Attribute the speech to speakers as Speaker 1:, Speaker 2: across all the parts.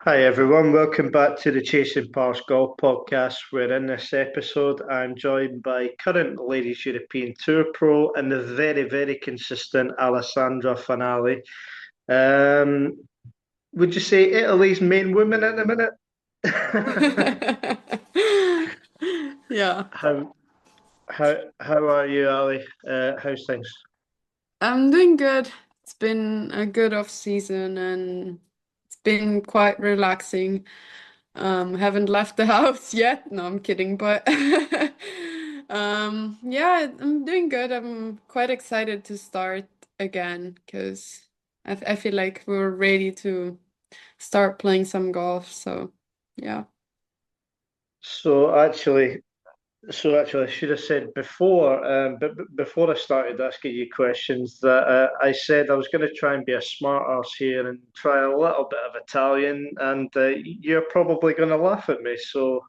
Speaker 1: Hi everyone, welcome back to the Chasing Past Golf podcast. Where in this episode I'm joined by current Ladies European Tour Pro and the very consistent Alessandra Fanali. Um, would you say Italy's main woman at the minute?
Speaker 2: Yeah,
Speaker 1: How how are you, Ali? How's things?
Speaker 2: I'm doing good. It's been a good off season and it's been quite relaxing. Haven't left the house yet. No, I'm kidding, but yeah, I'm doing good. I'm quite excited to start again because I feel like we're ready to start playing some golf. So yeah.
Speaker 1: So actually, I should have said before, before I started asking you questions, that I said I was going to try and be a smart arse here and try a little bit of Italian, and you're probably going to laugh at me. So,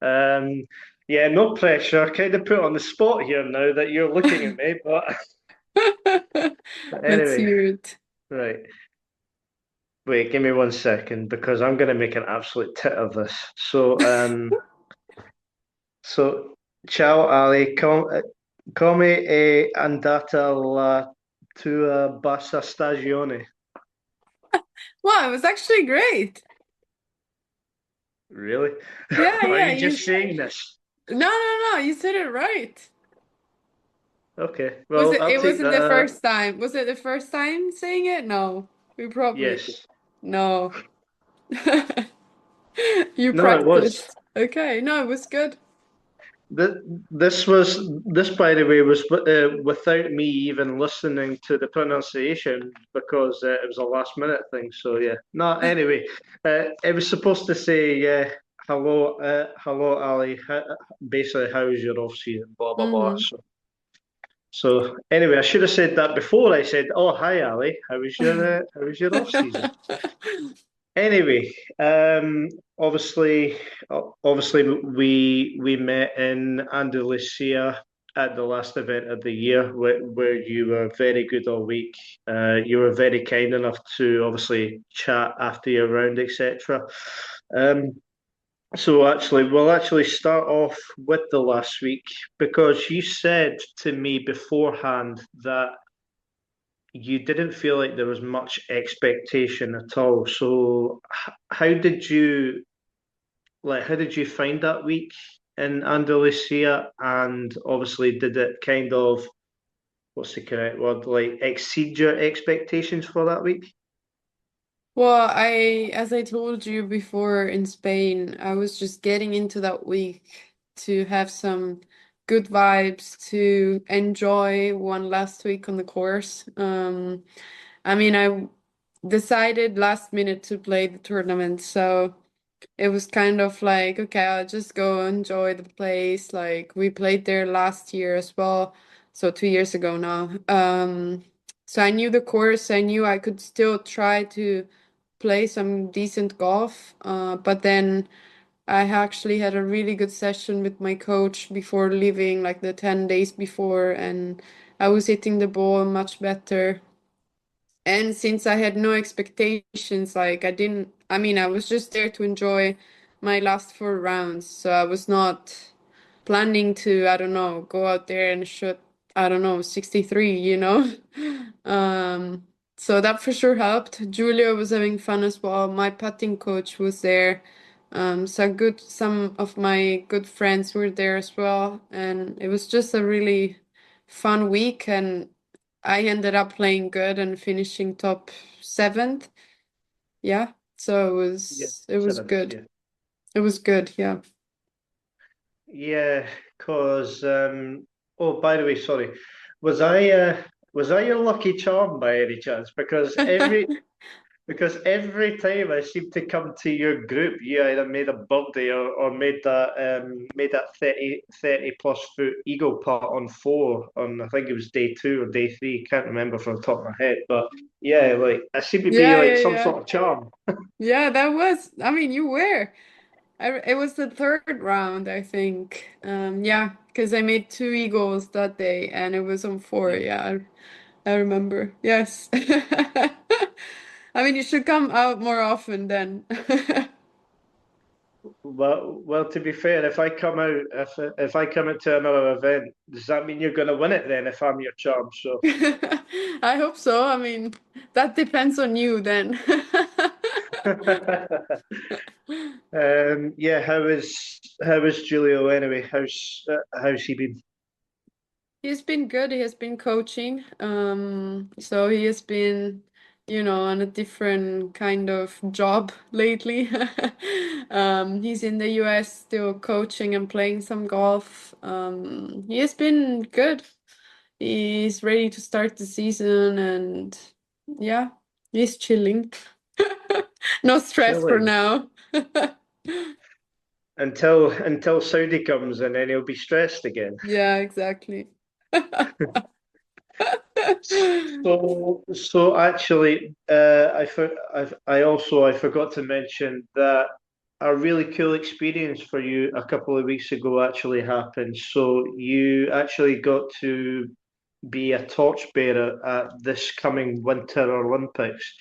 Speaker 1: um, yeah, no pressure. Kind of put on the spot here now that you're looking at me, but
Speaker 2: Let's
Speaker 1: anyway,
Speaker 2: hear it.
Speaker 1: right. Wait, give me 1 second because I'm going to make an absolute tit of this. So, ciao Ali, come è andata la tua bassa stagione?
Speaker 2: Wow, it was actually great.
Speaker 1: Really?
Speaker 2: Yeah,
Speaker 1: Are
Speaker 2: yeah.
Speaker 1: you just saying this?
Speaker 2: No. You said it right.
Speaker 1: Okay,
Speaker 2: Was
Speaker 1: well,
Speaker 2: it?
Speaker 1: I'll
Speaker 2: It
Speaker 1: take
Speaker 2: wasn't
Speaker 1: that.
Speaker 2: the first time. Was it the first time saying it? No, we probably
Speaker 1: Yes.
Speaker 2: no. You
Speaker 1: No, it was.
Speaker 2: practiced. Okay, no, it was good.
Speaker 1: Th this, by the way, was without me even listening to the pronunciation because it was a last minute thing. So yeah. No, anyway, it was supposed to say hello, Ali. Basically, how's your off season? Blah blah blah.
Speaker 2: Hmm.
Speaker 1: So anyway, I should have said that before I said, "Oh, hi, Ali. How was your off season?" Anyway, obviously, obviously, we met in Andalusia at the last event of the year, where you were very good all week. You were very kind enough to obviously chat after your round, etc. Um, so actually, we'll actually start off with the last week because you said to me beforehand that you didn't feel like there was much expectation at all. So how did you how did you find that week in Andalusia? And obviously, did it kind of what's the correct word, like exceed your expectations for that week?
Speaker 2: Well, as I told you before in Spain, I was just getting into that week to have some good vibes, to enjoy one last week on the course. I mean, I decided last minute to play the tournament, so it was kind of like, okay, I'll just go enjoy the place. Like we played there last year as well, so 2 years ago now. So I knew the course, I knew I could still try to play some decent golf. But then I actually had a really good session with my coach before leaving, like the 10 days before, and I was hitting the ball much better. And since I had no expectations, like I mean, I was just there to enjoy my last 4 rounds. So I was not planning to, I don't know, go out there and shoot, I don't know, 63, you know? So that for sure helped. Giulio was having fun as well. My putting coach was there. Some of my good friends were there as well. And it was just a really fun week. And I ended up playing good and finishing top seventh. Yeah. So
Speaker 1: Yeah,
Speaker 2: it was
Speaker 1: seventh.
Speaker 2: good.
Speaker 1: Yeah,
Speaker 2: It was good. Yeah.
Speaker 1: yeah. Cause oh, by the way, sorry, was I your lucky charm by any chance? Because every time I seem to come to your group, you either made a birdie or made that 30 plus foot eagle putt on four on I think it was day two or day three, can't remember from the top of my head. But yeah, like I seem to be
Speaker 2: Yeah,
Speaker 1: like
Speaker 2: yeah,
Speaker 1: some
Speaker 2: yeah.
Speaker 1: sort of charm.
Speaker 2: Yeah, that was, I mean, you were. It was the third round, I think. Yeah, because I made two eagles that day and it was on four.
Speaker 1: Yeah.
Speaker 2: Yeah, I remember. Yes. I mean, you should come out more often then.
Speaker 1: Well, to be fair, if I come out to another event, does that mean you're going to win it then? If I'm your charm, so
Speaker 2: I hope so. I mean, that depends on you then.
Speaker 1: yeah. How is Giulio anyway? How's he been?
Speaker 2: He's been good. He has been coaching. So he has been, on a different kind of job lately. He's in the US still coaching and playing some golf. He has been good. He's ready to start the season and yeah, he's chilling. No stress for
Speaker 1: Chilling
Speaker 2: now.
Speaker 1: until Saudi comes, and then he'll be stressed again.
Speaker 2: Yeah, exactly.
Speaker 1: So actually, I forgot to mention that a really cool experience for you a couple of weeks ago actually happened. So you actually got to be a torchbearer at this coming Winter Olympics.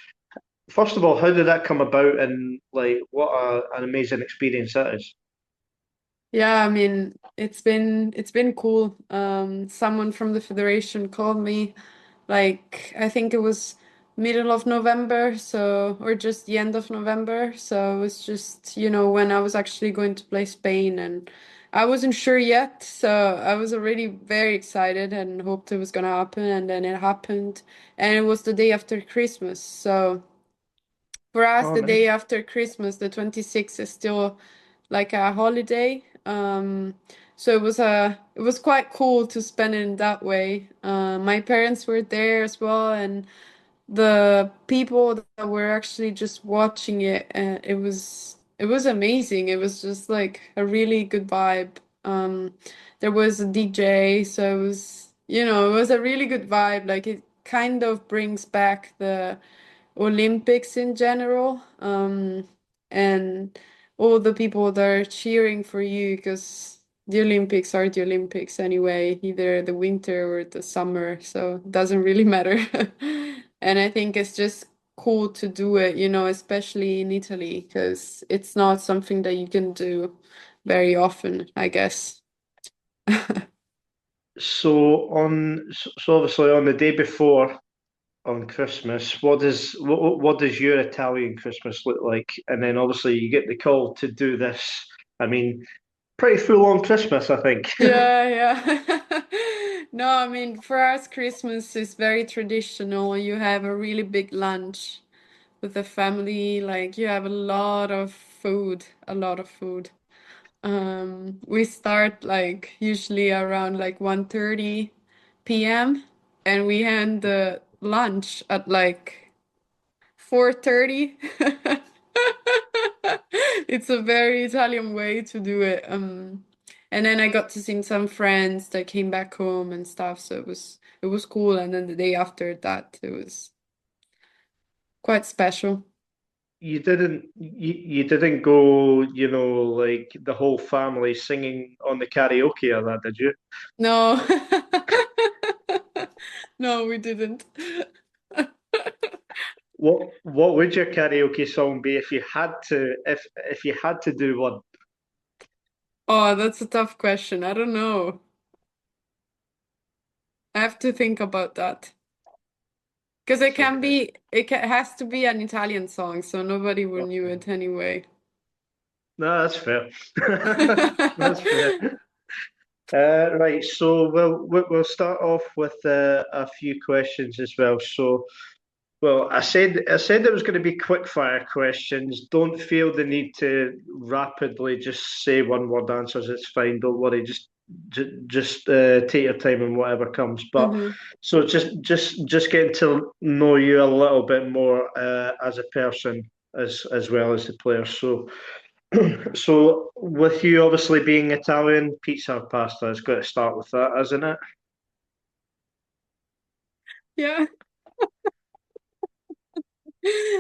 Speaker 1: First of all, how did that come about, and like what an amazing experience that is.
Speaker 2: Yeah, I mean, it's been cool. Someone from the federation called me, like I think it was middle of November, so or just the end of November. So it was just, when I was actually going to play Spain and I wasn't sure yet. So I was already very excited and hoped it was gonna happen, and then it happened. And it was the day after Christmas. So for us,
Speaker 1: Oh,
Speaker 2: the day
Speaker 1: nice.
Speaker 2: after Christmas, the 26th, is still like a holiday. So it was quite cool to spend it in that way. My parents were there as well, and the people that were actually just watching it, it was amazing. It was just like a really good vibe. There was a DJ, so it was a really good vibe. Like it kind of brings back the Olympics in general, and all the people that are cheering for you because the Olympics are the Olympics anyway, either the winter or the summer, so it doesn't really matter. And I think it's just cool to do it, especially in Italy, because it's not something that you can do very often, I guess.
Speaker 1: So obviously on the day before on Christmas, what does your Italian Christmas look like? And then obviously you get the call to do this. I mean, pretty full on Christmas, I think.
Speaker 2: Yeah, yeah. No, I mean, for us, Christmas is very traditional. You have a really big lunch with the family. Like, you have a lot of food, a lot of food. We start like usually around like 1:30 p.m. and we end the lunch at like 4:30. It's a very Italian way to do it. And then I got to see some friends that came back home and stuff, so it was cool. And then the day after that, it was quite special.
Speaker 1: You didn't go, like the whole family singing on the karaoke or that, did you?
Speaker 2: No, no, we didn't.
Speaker 1: What would your karaoke song be if you had to if you had to do one?
Speaker 2: Oh, that's a tough question. I don't know. I have to think about that. Because it
Speaker 1: It's
Speaker 2: can
Speaker 1: okay.
Speaker 2: be, has to be an Italian song, so nobody will knew
Speaker 1: Okay.
Speaker 2: it anyway.
Speaker 1: No, that's fair. That's fair. Right, so we'll start off with a few questions as well. So, well, I said there was going to be quick fire questions. Don't feel the need to rapidly just say one word answers. It's fine. Don't worry. Just take your time and whatever comes. But
Speaker 2: Hmm.
Speaker 1: so just getting to know you a little bit more as a person as well as the player. So with you obviously being Italian, pizza or pasta has got to start with that, hasn't it?
Speaker 2: Yeah,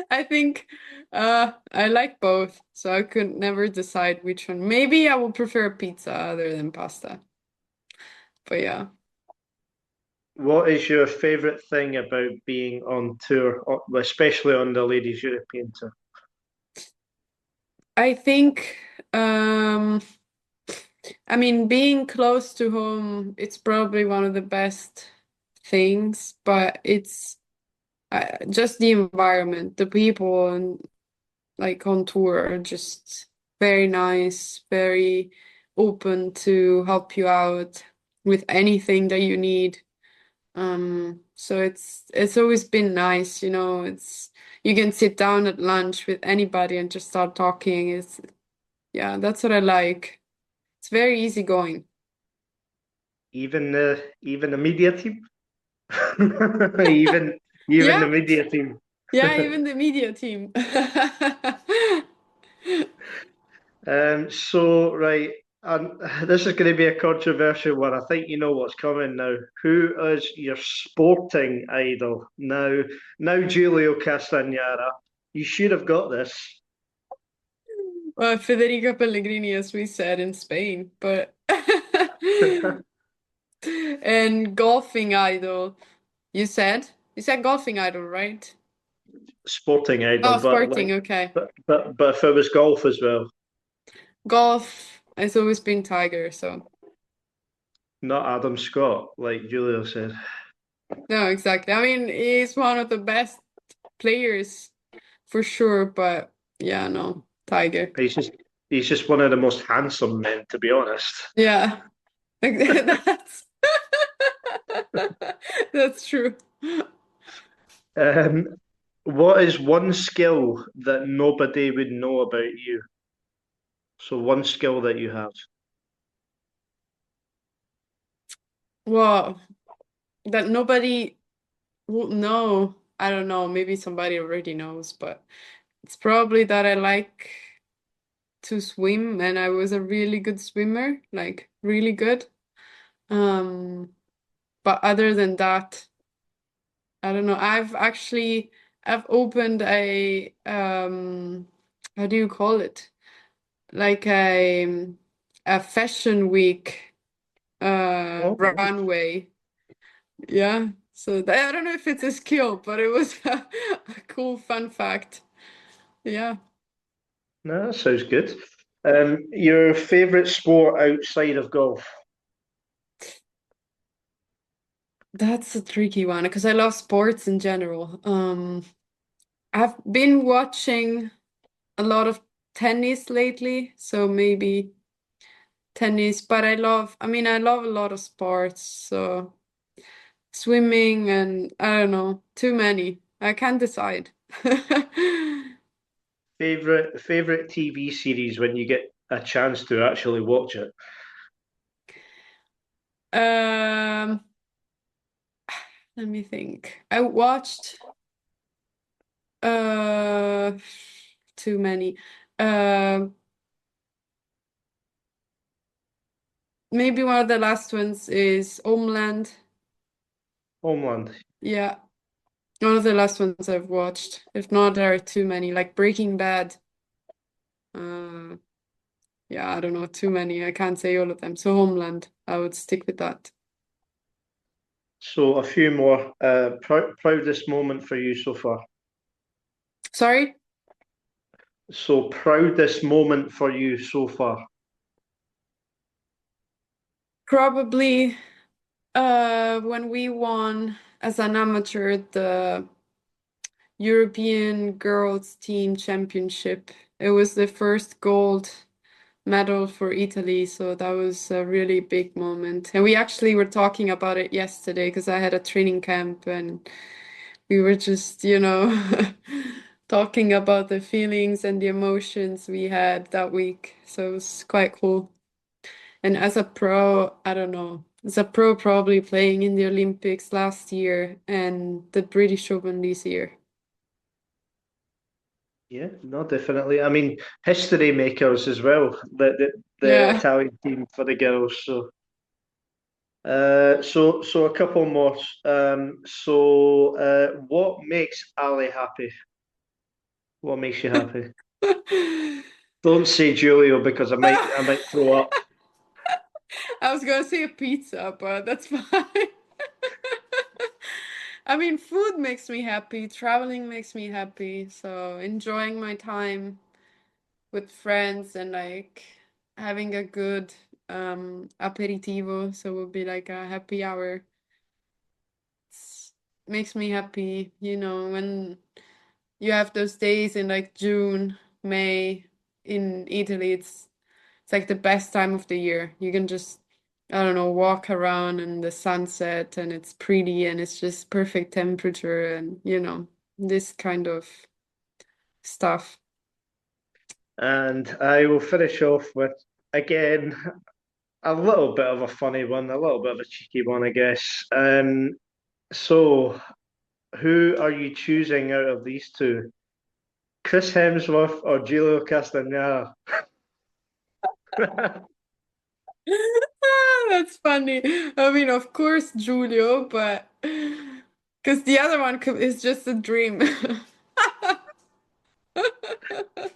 Speaker 2: I think I like both, so I could never decide which one. Maybe I would prefer pizza other than pasta. But yeah.
Speaker 1: what is your favourite thing about being on tour, especially on the Ladies European Tour?
Speaker 2: I think, I mean, being close to home, it's probably one of the best things, but it's just the environment, the people, and like on tour are just very nice, very open to help you out with anything that you need. So it's always been nice, you know, it's you can sit down at lunch with anybody and just start talking. It's yeah, that's what I like. It's very easy going.
Speaker 1: Even the media team, even even the
Speaker 2: Yeah,
Speaker 1: media team.
Speaker 2: yeah, even the media team.
Speaker 1: So right, and this is going to be a controversial one. I think you know what's coming now. Who is your sporting idol now? Now, Giulio Castagnara. You should have got this.
Speaker 2: Well, Federica Pellegrini, as we said in Spain, but and golfing idol. You said golfing idol, right?
Speaker 1: Sporting idol,
Speaker 2: Oh,
Speaker 1: but
Speaker 2: sporting,
Speaker 1: like,
Speaker 2: okay.
Speaker 1: but if it was golf as well,
Speaker 2: Golf has always been Tiger, so
Speaker 1: not Adam Scott, like Giulio said.
Speaker 2: no, exactly. I mean, he's one of the best players for sure, but yeah, no, Tiger.
Speaker 1: He's just he's just one of the most handsome men, to be honest.
Speaker 2: Yeah, that's that's true.
Speaker 1: Um, what is one skill that nobody would know about you? So one skill that you have.
Speaker 2: Well, that nobody would know. I don't know, maybe somebody already knows, but it's probably that I like to swim and I was a really good swimmer, like really good. Um, but other than that, I don't know. I've opened a how do you call it? Like a fashion week
Speaker 1: Oh, nice.
Speaker 2: runway. Yeah. So I don't know if it's a skill, but it was a cool fun fact. Yeah.
Speaker 1: No, that sounds good. Your favorite sport outside of golf?
Speaker 2: That's a tricky one because I love sports in general. I've been watching a lot of tennis lately, so maybe tennis, but I love a lot of sports, so swimming and I don't know, too many. I can't decide.
Speaker 1: Favorite TV series when you get a chance to actually watch it?
Speaker 2: Um, Let me think. I watched uh too many. Uh, Maybe one of the last ones is Homeland.
Speaker 1: Homeland.
Speaker 2: Yeah, one of the last ones I've watched. If not, there are too many, like Breaking Bad. Uh, yeah, I don't know, too many. I can't say all of them. So Homeland, I would stick with that.
Speaker 1: So a few more. Proudest moment for you so far.
Speaker 2: Sorry?
Speaker 1: So proudest moment for you so far.
Speaker 2: Probably when we won as an amateur the European Girls Team Championship. It was the first gold medal for Italy, so that was a really big moment. And we actually were talking about it yesterday because I had a training camp and we were just, talking about the feelings and the emotions we had that week. So it was quite cool. And as a pro, I don't know. As a pro, probably playing in the Olympics last year and the British Open this year.
Speaker 1: Yeah, no, definitely. I mean, history makers as well. The
Speaker 2: Yeah.
Speaker 1: Italian team for the girls. So a couple more. What makes Ali happy? What makes you happy? Don't say Giulio because I might throw up.
Speaker 2: I was gonna say a pizza, but that's fine. I mean, food makes me happy, traveling makes me happy, so enjoying my time with friends and like having a good aperitivo, so it would be like a happy hour. It's, makes me happy, when you have those days in like June, May in Italy, it's like the best time of the year. You can just, I don't know, walk around in the sunset and it's pretty and it's just perfect temperature and, this kind of stuff.
Speaker 1: And I will finish off with, again, a little bit of a funny one, a little bit of a cheeky one, I guess. So, who are you choosing out of these two? Chris Hemsworth or Giulio Castagnara?
Speaker 2: That's funny. I mean, of course, Giulio, but because the other one is just a dream.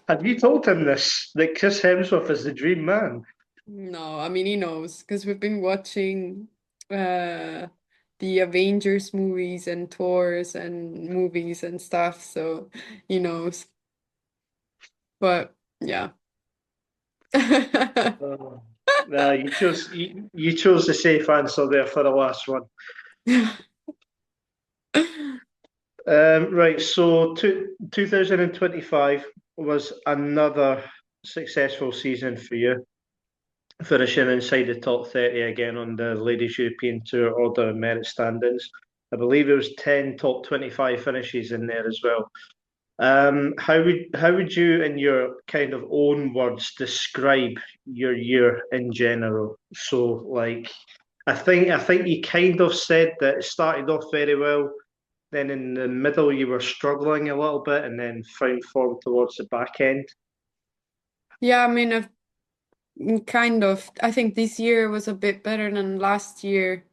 Speaker 1: Have you told him this? That Chris Hemsworth is the dream man?
Speaker 2: No, I mean he knows because we've been watching uh the Avengers movies and tours and movies and stuff, so he knows. But yeah.
Speaker 1: Oh. No, you chose the safe answer there for the last one. Right, so 2025 was another successful season for you, finishing inside the top 30 again on the Ladies European Tour Order of Merit standings. I believe it was 10 top 25 finishes in there as well. How would you, in your kind of own words, describe your year in general? So, like, I think you kind of said that it started off very well. Then in the middle, you were struggling a little bit, and then found form towards the back end.
Speaker 2: Yeah, I mean, kind of. I think this year was a bit better than last year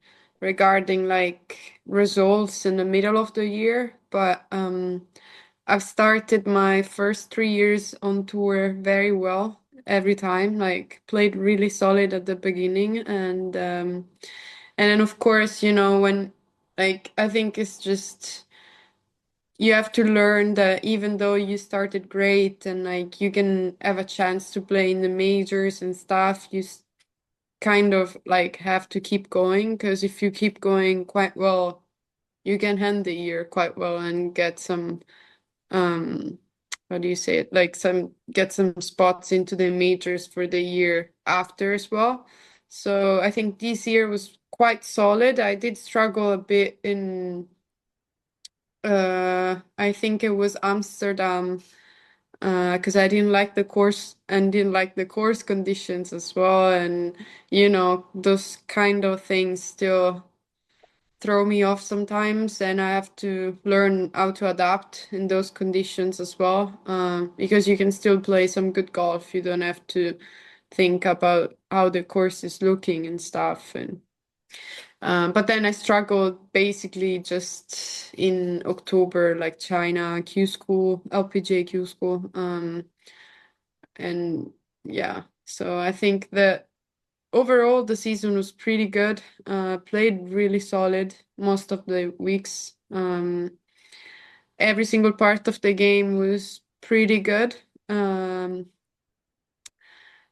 Speaker 2: regarding like results in the middle of the year, but I've started my first 3 years on tour very well every time, like played really solid at the beginning and then of course, when like I think it's just you have to learn that even though you started great and like you can have a chance to play in the majors and stuff, kind of like have to keep going because if you keep going quite well, you can end the year quite well and get some um how do you say it, like some get some spots into the majors for the year after as well. So I think this year was quite solid. I did struggle a bit in I think it was Amsterdam because I didn't like the course and didn't like the course conditions as well, and those kind of things still throw me off sometimes, and I have to learn how to adapt in those conditions as well. Because you can still play some good golf. You don't have to think about how the course is looking and stuff. And but then I struggled basically just in October, like China Q school, LPGA Q school. And yeah, so I think that overall, the season was pretty good. Played really solid most of the weeks. Every single part of the game was pretty good. Um,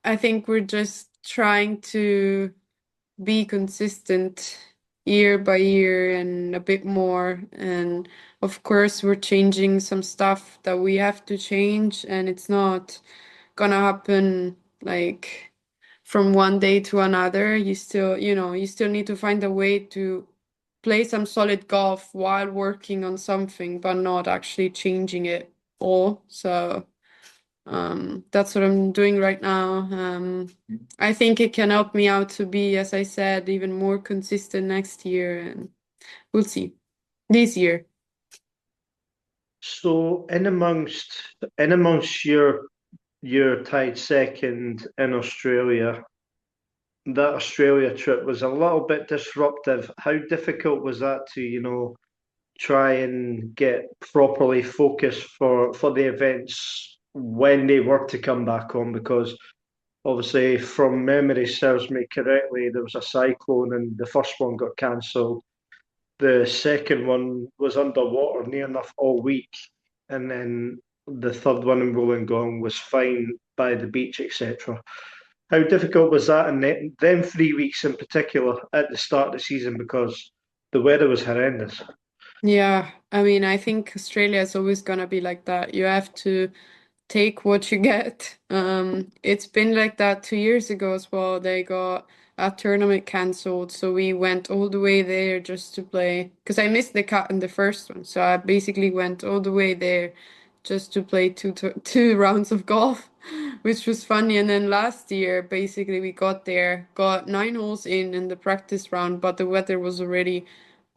Speaker 2: I think we're just trying to be consistent year by year and a bit more. And of course, we're changing some stuff that we have to change, and it's not gonna happen like from one day to another. You still need to find a way to play some solid golf while working on something, but not actually changing it all. So that's what I'm doing right now. I think it can help me out to be, as I said, even more consistent next year, and we'll see. This year.
Speaker 1: So, in amongst your tied second in Australia, that Australia trip was a little bit disruptive. How difficult was that to, try and get properly focused for the events when they were to come back on? Because obviously, from memory serves me correctly, there was a cyclone and the first one got cancelled. the second one was underwater near enough all week, and then the third one in Wollongong was fine by the beach, etc. How difficult was that in them 3 weeks in particular at the start of the season because the weather was horrendous?
Speaker 2: Yeah, I mean, I think Australia is always gonna be like that. You have to take what you get. It's been like that 2 years ago as well. They got a tournament cancelled, so we went all the way there just to play. Because I missed the cut in the first one, so I basically went all the way there just to play two rounds of golf, which was funny. And then last year, basically, we got there, got 9 holes in the practice round, but the weather was already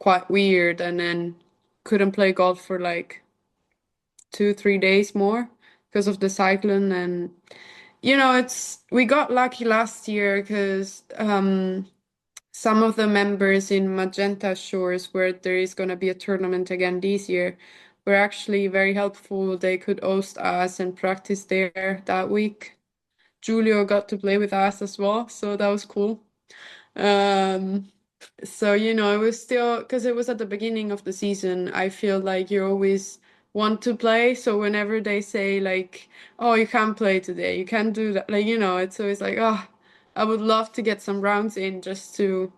Speaker 2: quite weird, and then couldn't play golf for like 2, 3 days more because of the cyclone. And it's we got lucky last year because some of the members in Magenta Shores, where there is going to be a tournament again this year, were actually very helpful. They could host us and practice there that week. Giulio got to play with us as well, so that was cool. Um, so, it was still because it was at the beginning of the season. I feel like you always want to play. So whenever they say like, "Oh, you can't play today. You can't do that." Like, it's always like, "Oh, I would love to get some rounds in just to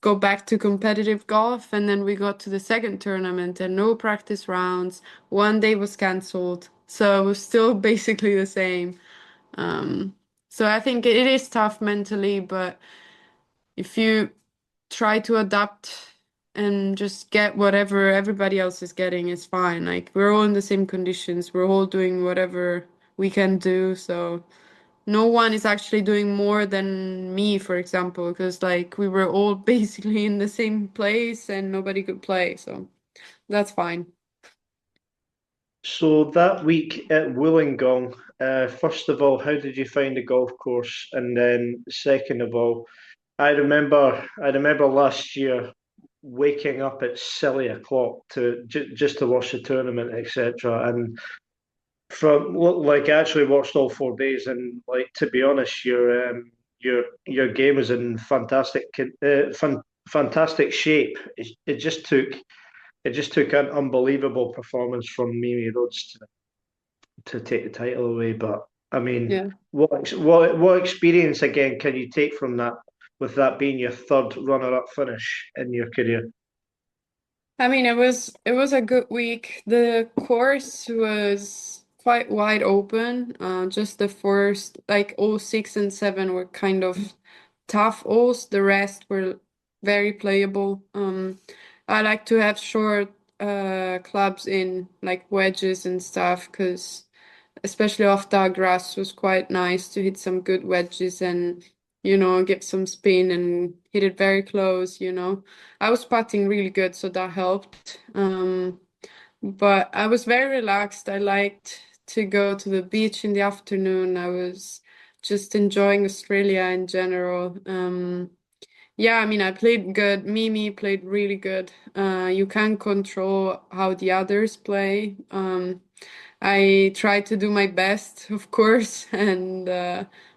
Speaker 2: go back to competitive golf." And then we got to the second tournament and no practice rounds. One day was canceled. So it was still basically the same. Um, so I think it is tough mentally, but if you try to adapt and just get whatever everybody else is getting is fine. Like we're all in the same conditions. We're all doing whatever we can do. So no one is actually doing more than me, for example, because like we were all basically in the same place and nobody could play. So that's fine.
Speaker 1: So that week at Wollongong, first of all, how did you find the golf course? And then second of all, I remember last year waking up at silly o'clock to just to watch the tournament, etc. And from like I actually watched all 4 days, and like to be honest, your game was in fantastic shape. It just took an unbelievable performance from Mimi Rhodes to take the title away. But I mean,
Speaker 2: Yeah.
Speaker 1: what experience again can you take from that? With that being your third runner-up finish in your career.
Speaker 2: I mean, it was a good week. The course was quite wide open. Just the first, like all 6 and 7 were kind of tough holes. The rest were very playable. I like to have short clubs in like wedges and stuff because especially off that grass was quite nice to hit some good wedges and get some spin and hit it very close. I was putting really good, so that helped. But I was very relaxed. I liked to go to the beach in the afternoon. I was just enjoying Australia in general. Yeah, I mean, I played good. Mimi played really good. You can't control how the others play. I try to do my best, of course, and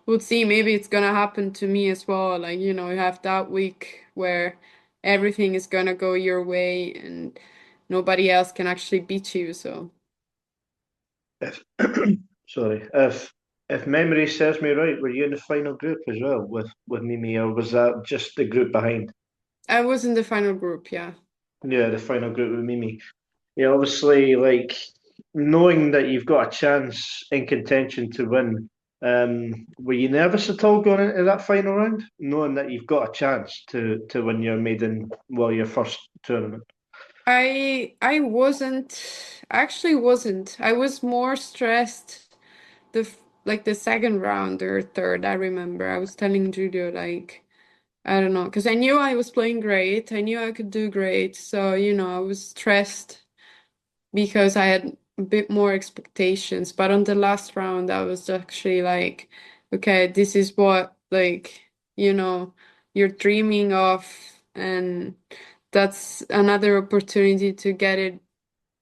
Speaker 2: we'll see. Maybe it's gonna happen to me as well. Like, you have that week where everything is gonna go your way and nobody else can actually beat you. So
Speaker 1: If sorry, if memory serves me right, were you in the final group as well with Mimi, or was that just the group behind?
Speaker 2: I was in the final group, yeah.
Speaker 1: Yeah, the final group with Mimi. Yeah, obviously, like knowing that you've got a chance in contention to win. Were you nervous at all going into that final round, knowing that you've got a chance to win your maiden, well, your first tournament?
Speaker 2: I wasn't actually wasn't. I was more stressed like the second round or third, I remember. I was telling Giulio like I don't know, because I knew I was playing great. I knew I could do great. So, I was stressed because I had a bit more expectations. But on the last round, I was actually like, okay, this is what like, you're dreaming of, and that's another opportunity to get it,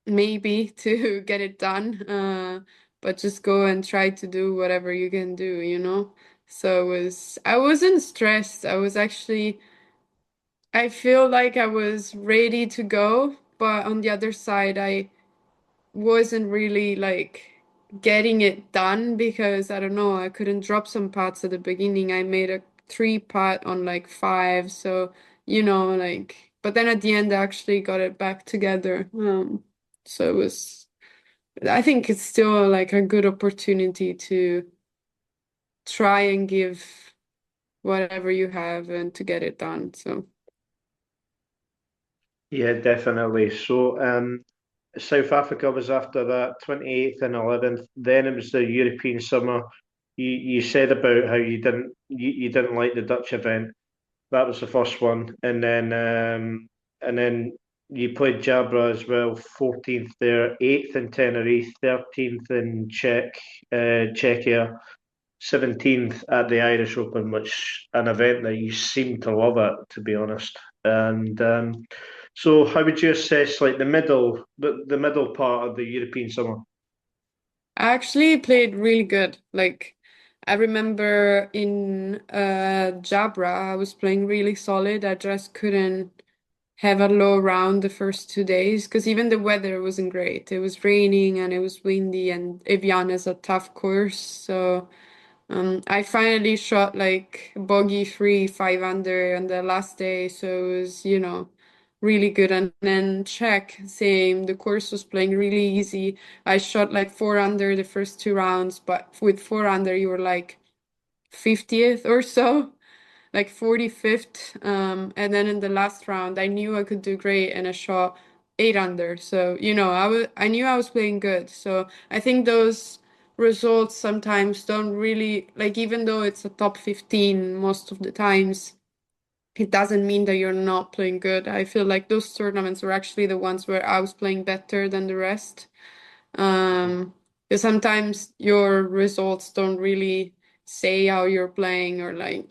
Speaker 2: maybe to get it done. But just go and try to do whatever you can do. So I wasn't stressed. I was actually I feel like I was ready to go, but on the other side, I wasn't really like getting it done because I don't know, I couldn't drop some putts at the beginning. I made a three putt on like five, so like but then at the end I actually got it back together. So it was I think it's still like a good opportunity to try and give whatever you have and to get it done. So
Speaker 1: Yeah, definitely. So, South Africa was after that, 28th and 11th. Then it was the European summer. You said about how you didn't like the Dutch event. That was the first one, and then you played Jabra as well, 14th there, 8th in Tenerife, 13th in Czechia, 17th at the Irish Open, which an event that you seem to love it, to be honest. And so, how would you assess like the middle part of the European summer?
Speaker 2: I actually played really good. Like I remember in Jabra, I was playing really solid. I just couldn't have a low round the first 2 days because even the weather wasn't great. It was raining and it was windy, and Evian is a tough course. So I finally shot like bogey free 5 under on the last day, so it was, really good. And then check, same. The course was playing really easy. I shot like 4 under the first 2 rounds, but with 4 under, you were like 50th or so, like 45th. And then in the last round, I knew I could do great, and I shot 8 under. So, I knew I was playing good. So I think those results sometimes don't really like, even though it's a top 15 most of the times, it doesn't mean that you're not playing good. I feel like those tournaments were actually the ones where I was playing better than the rest. Um, because sometimes your results don't really say how you're playing, or like,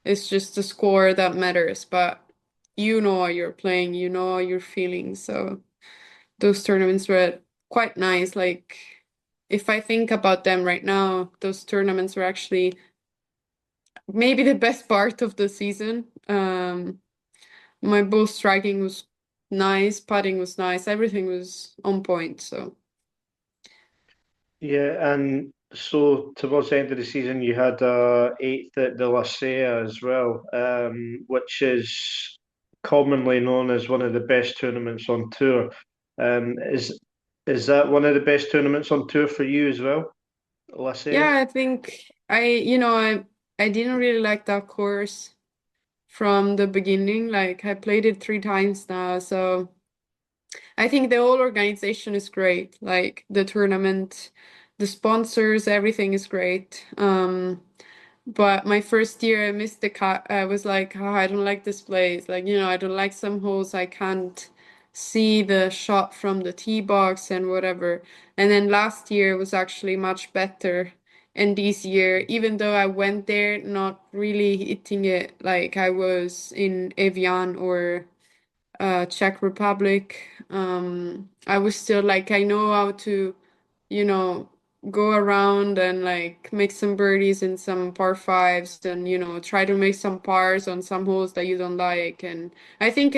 Speaker 2: it's just the score that matters, but you know how you're playing, you know how you're feeling. So those tournaments were quite nice. Like if I think about them right now, those tournaments were actually maybe the best part of the season. My ball striking was nice, putting was nice, everything was on point. So
Speaker 1: Yeah, and so towards the end of the season, you had eighth at the Lazio as well, which is commonly known as one of the best tournaments on tour. Um, is is that one of the best tournaments on tour for you as well, Lazio?
Speaker 2: yeah, I think I didn't really like that course from the beginning. Like I played it 3 times now, so I think the whole organization is great. Like the tournament, the sponsors, everything is great. But my first year I missed the cut. I was like, oh, I don't like this place. Like, I don't like some holes. I can't see the shot from the tee box and whatever. And then last year was actually much better. And this year, even though I went there not really hitting it like I was in Evian or Czech Republic. I was still like, I know how to, you know, go around and like make some birdies in some par fives, and, try to make some pars on some holes that you don't like. And I think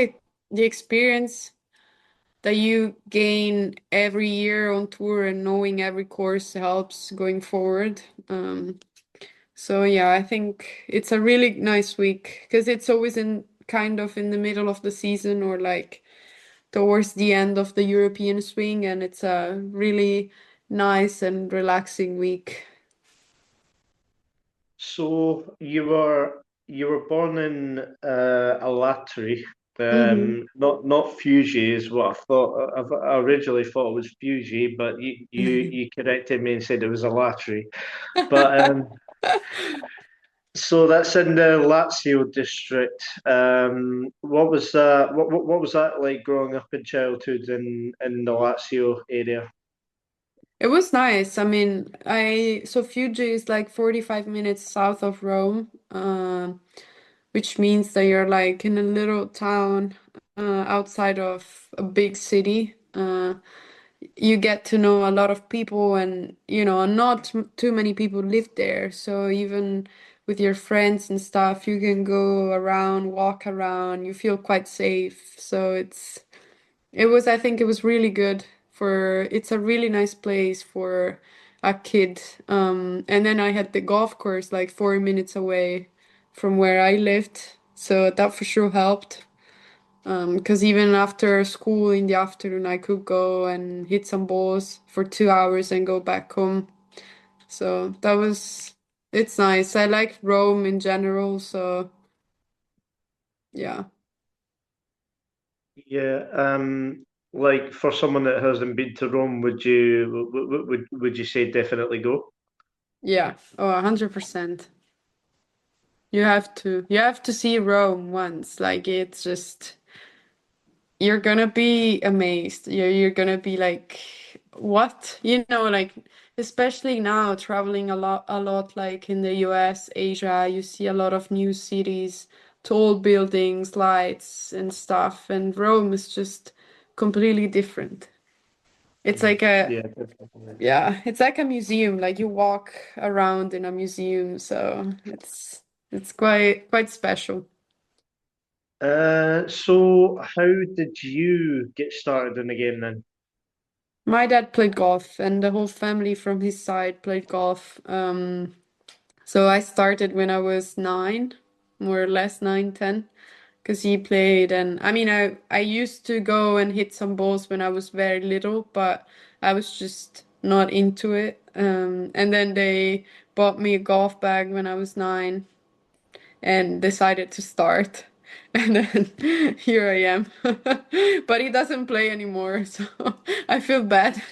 Speaker 2: the experience that you gain every year on tour and knowing every course helps going forward. So yeah, I think it's a really nice week because it's always in kind of in the middle of the season, or like towards the end of the European swing, and it's a really nice and relaxing week.
Speaker 1: So you were born in Alatri,
Speaker 2: Hmm.
Speaker 1: not Fuji is what I thought. I originally thought it was Fuji, but you corrected me and said it was Alatri. But so that's in the Lazio district. What was that? What was that like growing up in childhood in the Lazio area?
Speaker 2: It was nice. I mean, I so Fuji is like 45 minutes south of Rome, which means that you're like in a little town outside of a big city. You get to know a lot of people, and not too many people live there. So even with your friends and stuff. You can go around, walk around, you feel quite safe. So I think it was really good it's a really nice place for a kid. And then I had the golf course like 4 minutes away from where I lived. So that for sure helped. Because even after school in the afternoon, I could go and hit some balls for 2 hours and go back home. So it's nice. I like Rome in general, so yeah.
Speaker 1: Yeah. Like for someone that hasn't been to Rome, would you say definitely go?
Speaker 2: Yeah. Oh, 100%. You have to see Rome once. Like it's just you're gonna be amazed. You're gonna be like, what? Like especially now traveling a lot like in the US, Asia, you see a lot of new cities, tall buildings, lights and stuff, and Rome is just completely different. It's
Speaker 1: Mm.
Speaker 2: like a
Speaker 1: Yeah, definitely.
Speaker 2: yeah, it's like a museum. Like you walk around in a museum, so it's quite special.
Speaker 1: So how did you get started in the game then?
Speaker 2: My dad played golf, and the whole family from his side played golf. So I started when I was 9, more or less 9, 10, because he played. And I mean, I used to go and hit some balls when I was very little, but I was just not into it. And then they bought me a golf bag when I was 9 and decided to start. And then here I am. But he doesn't play anymore, so I feel bad.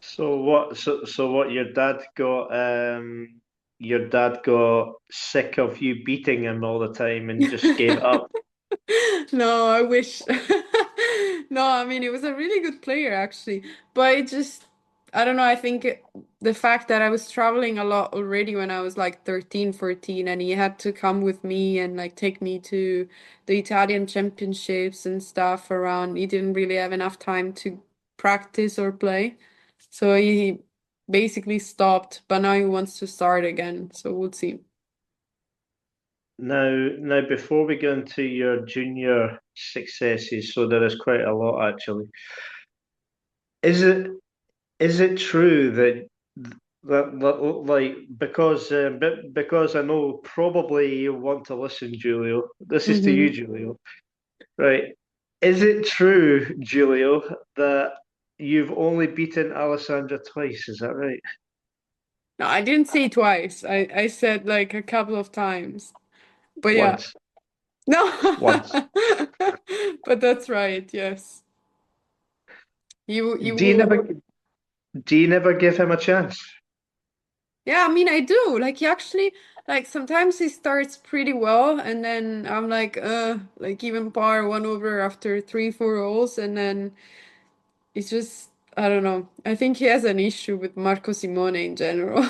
Speaker 1: So what your dad got sick of you beating him all the time and just gave it up
Speaker 2: No, I wish. No, I mean, he was a really good player actually, but I don't know, I think the fact that I was traveling a lot already when I was like 13, 14, and he had to come with me and like take me to the Italian championships and stuff around, he didn't really have enough time to practice or play. So he basically stopped, but now he wants to start again, so we'll see.
Speaker 1: now before we go into your junior successes, so there is quite a lot actually. Is it is it true that like because I know probably you want to listen, Giulio. This is to you,
Speaker 2: Hmm.
Speaker 1: Giulio. Right. Is it true, Giulio, that you've only beaten Alessandra twice? Is that right?
Speaker 2: No, I didn't say twice. I said like a couple of times. But yeah.
Speaker 1: Once.
Speaker 2: No.
Speaker 1: Once.
Speaker 2: But that's right, yes. You
Speaker 1: Do you
Speaker 2: will.
Speaker 1: never do you never give him a chance?
Speaker 2: Yeah, I mean I do. Like he actually like sometimes he starts pretty well and then I'm like even par one over after 3, 4 holes and then it's just I don't know. I think he has an issue with Marco Simone in general.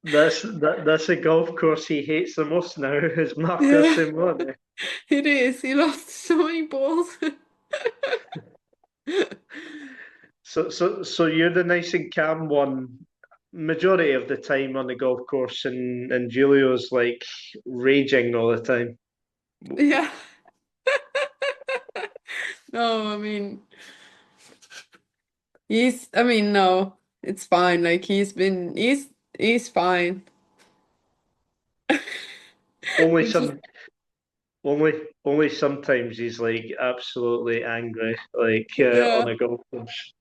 Speaker 1: That's a golf course he hates the most now is Marco
Speaker 2: Yeah,
Speaker 1: Simone.
Speaker 2: it is. He lost so many balls.
Speaker 1: So you're the nice and calm one majority of the time on the golf course and Giulio's like raging all the time.
Speaker 2: Yeah. No, I mean, I mean, no, it's fine. Like he's fine.
Speaker 1: Only
Speaker 2: It's just,
Speaker 1: some only sometimes he's like absolutely angry, like
Speaker 2: yeah.
Speaker 1: on a golf course.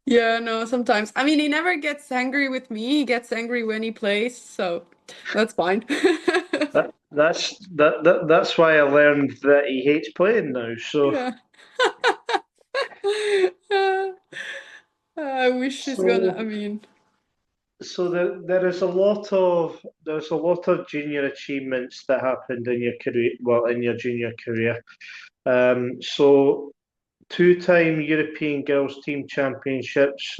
Speaker 2: Yeah, no, sometimes. I mean, he never gets angry with me. He gets angry when he plays, so that's fine.
Speaker 1: That's why I learned that he hates playing now. So
Speaker 2: Yeah. I wish he's gonna, I
Speaker 1: so
Speaker 2: mean,
Speaker 1: so there's a lot of junior achievements that happened in your career, well, in your junior career. So two-time European Girls Team Championships.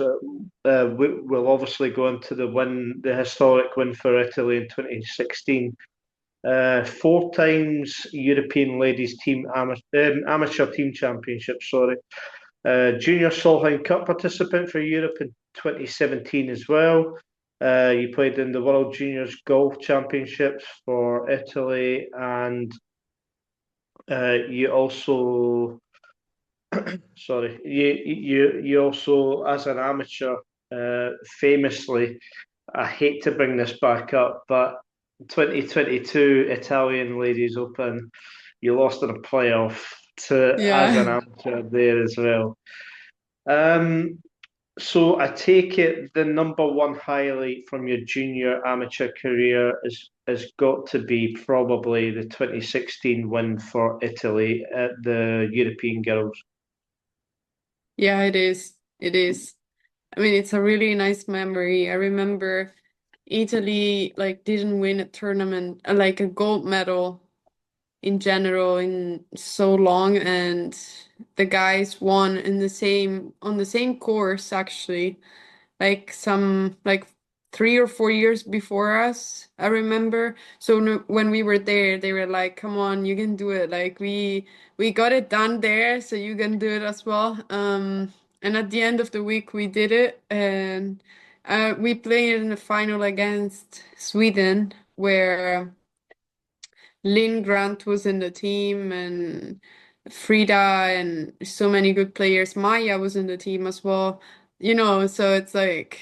Speaker 1: We'll obviously go into the historic win for Italy in 2016. Four times European Ladies Team Amateur Team Championship. Sorry. Junior Solheim Cup participant for Europe in 2017 as well. You played in the World Juniors Golf Championships for Italy, and you also, sorry, you also, as an amateur, famously, I hate to bring this back up, but 2022 Italian Ladies Open, you lost in a playoff to as an
Speaker 2: Yeah.
Speaker 1: amateur there as well. Um, so I take it the number one highlight from your junior amateur career has got to be probably the 2016 win for Italy at the European Girls.
Speaker 2: Yeah, it is. It is. I mean, it's a really nice memory. I remember Italy like didn't win a tournament, like a gold medal in general in so long, and the guys won in the same on the same course actually, like some like 3 or 4 years before us, I remember. So when we were there, they were like, "Come on, you can do it. Like we got it done there, so you can do it as well." And at the end of the week, we did it, and we played in the final against Sweden, where Linn Grant was in the team, and Frida, and so many good players. Maya was in the team as well. So it's like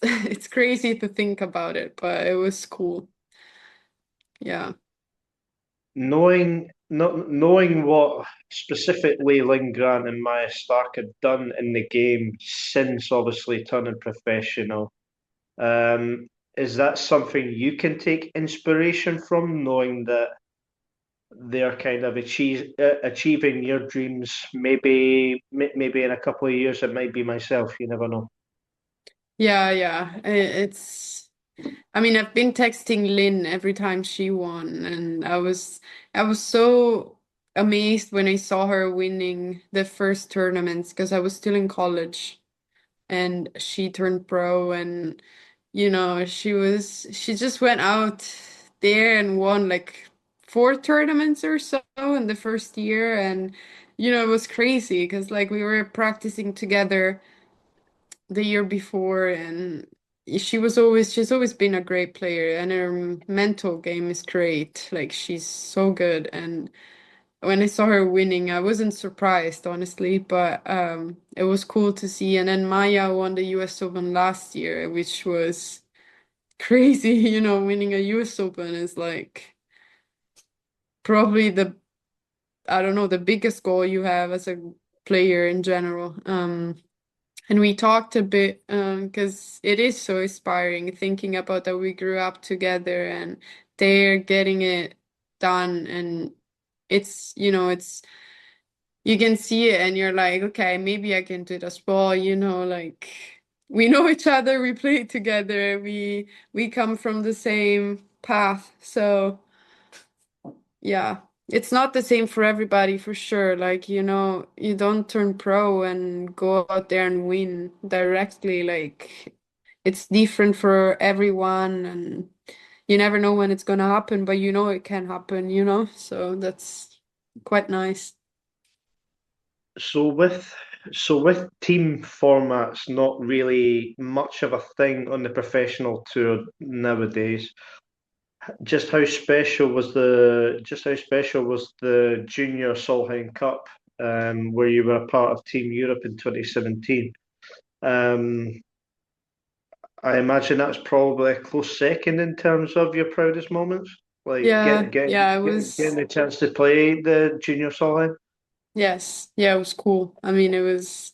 Speaker 2: it's crazy to think about it, but it was cool. Yeah.
Speaker 1: Knowing what specifically Linn Grant and Maya Stark had done in the game since obviously turning professional, is that something you can take inspiration from, knowing that they're kind of achieving your dreams? Maybe in a couple of years it might be myself. You never know.
Speaker 2: Yeah, yeah. I mean, I've been texting Lynn every time she won, and I was so amazed when I saw her winning the first tournaments because I was still in college and she turned pro, and she just went out there and won like 4 tournaments or so in the first year. And it was crazy because like we were practicing together the year before, and she's always been a great player, and her mental game is great. Like she's so good. And when I saw her winning, I wasn't surprised, honestly, but it was cool to see. And then Maya won the US Open last year, which was crazy. Winning a US Open is like probably I don't know, the biggest goal you have as a player in general. And we talked a bit because it is so inspiring thinking about that we grew up together and they're getting it done. And it's you can see it and you're like, okay, maybe I can do it as well. Like we know each other, we play together, we come from the same path. So yeah, it's not the same for everybody for sure. Like, you don't turn pro and go out there and win directly. Like, it's different for everyone, and you never know when it's gonna happen, but it can happen. So that's quite nice.
Speaker 1: So with team formats not really much of a thing on the professional tour nowadays, just how special was the Junior Solheim Cup, where you were a part of Team Europe in 2017? Um, I imagine that's probably a close second in terms of your proudest moments, like
Speaker 2: Yeah, yeah,
Speaker 1: getting the chance to play the Junior Solheim.
Speaker 2: yes, yeah, it was cool. I mean, it was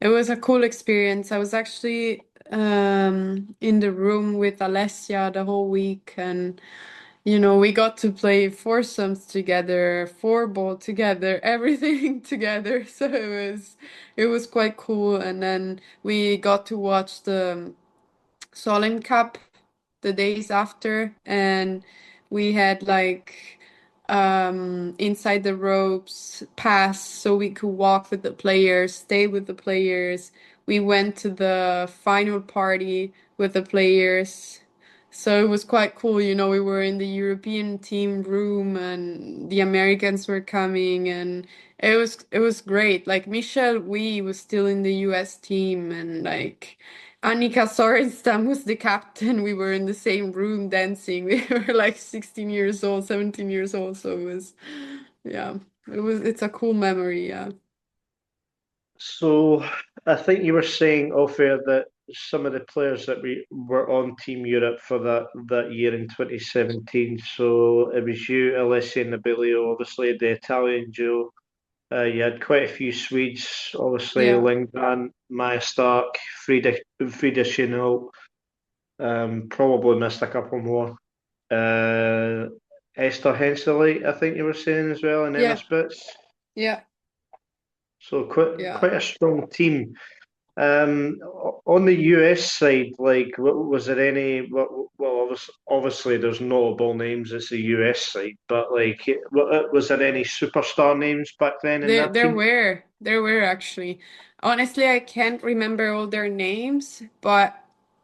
Speaker 2: a cool experience. I was actually in the room with Alessia the whole week, and we got to play foursomes together, four ball together, everything together. So it was quite cool. And then we got to watch the Solheim Cup the days after, and we had like inside the ropes pass so we could walk with the players, stay with the players. We went to the final party with the players. So it was quite cool, we were in the European team room and the Americans were coming and it was great. Like Michelle Wee was still in the US team and like Annika Sorenstam was the captain. We were in the same room dancing. We were like 16 years old, 17 years old. So yeah, it's a cool memory. Yeah.
Speaker 1: So I think you were saying off air that some of the players that we were on Team Europe for that year in 2017. So it was you, Alessia Nobilio, obviously the Italian duo. You had quite a few Swedes, obviously
Speaker 2: Yeah.
Speaker 1: Linn Grant, Maya Stark, Frida Chanel. Probably missed a couple more. Uh, Esther Henseley, I think you were saying as well, and Emma
Speaker 2: Yeah.
Speaker 1: Spitz.
Speaker 2: Yeah.
Speaker 1: So quite
Speaker 2: Yeah.
Speaker 1: quite a strong team. On the US side, like, was there any? Well, obviously, there's notable names. It's the US side, but like, was there any superstar names back then in
Speaker 2: There
Speaker 1: that
Speaker 2: there
Speaker 1: team?
Speaker 2: were there were actually. Honestly, I can't remember all their names, but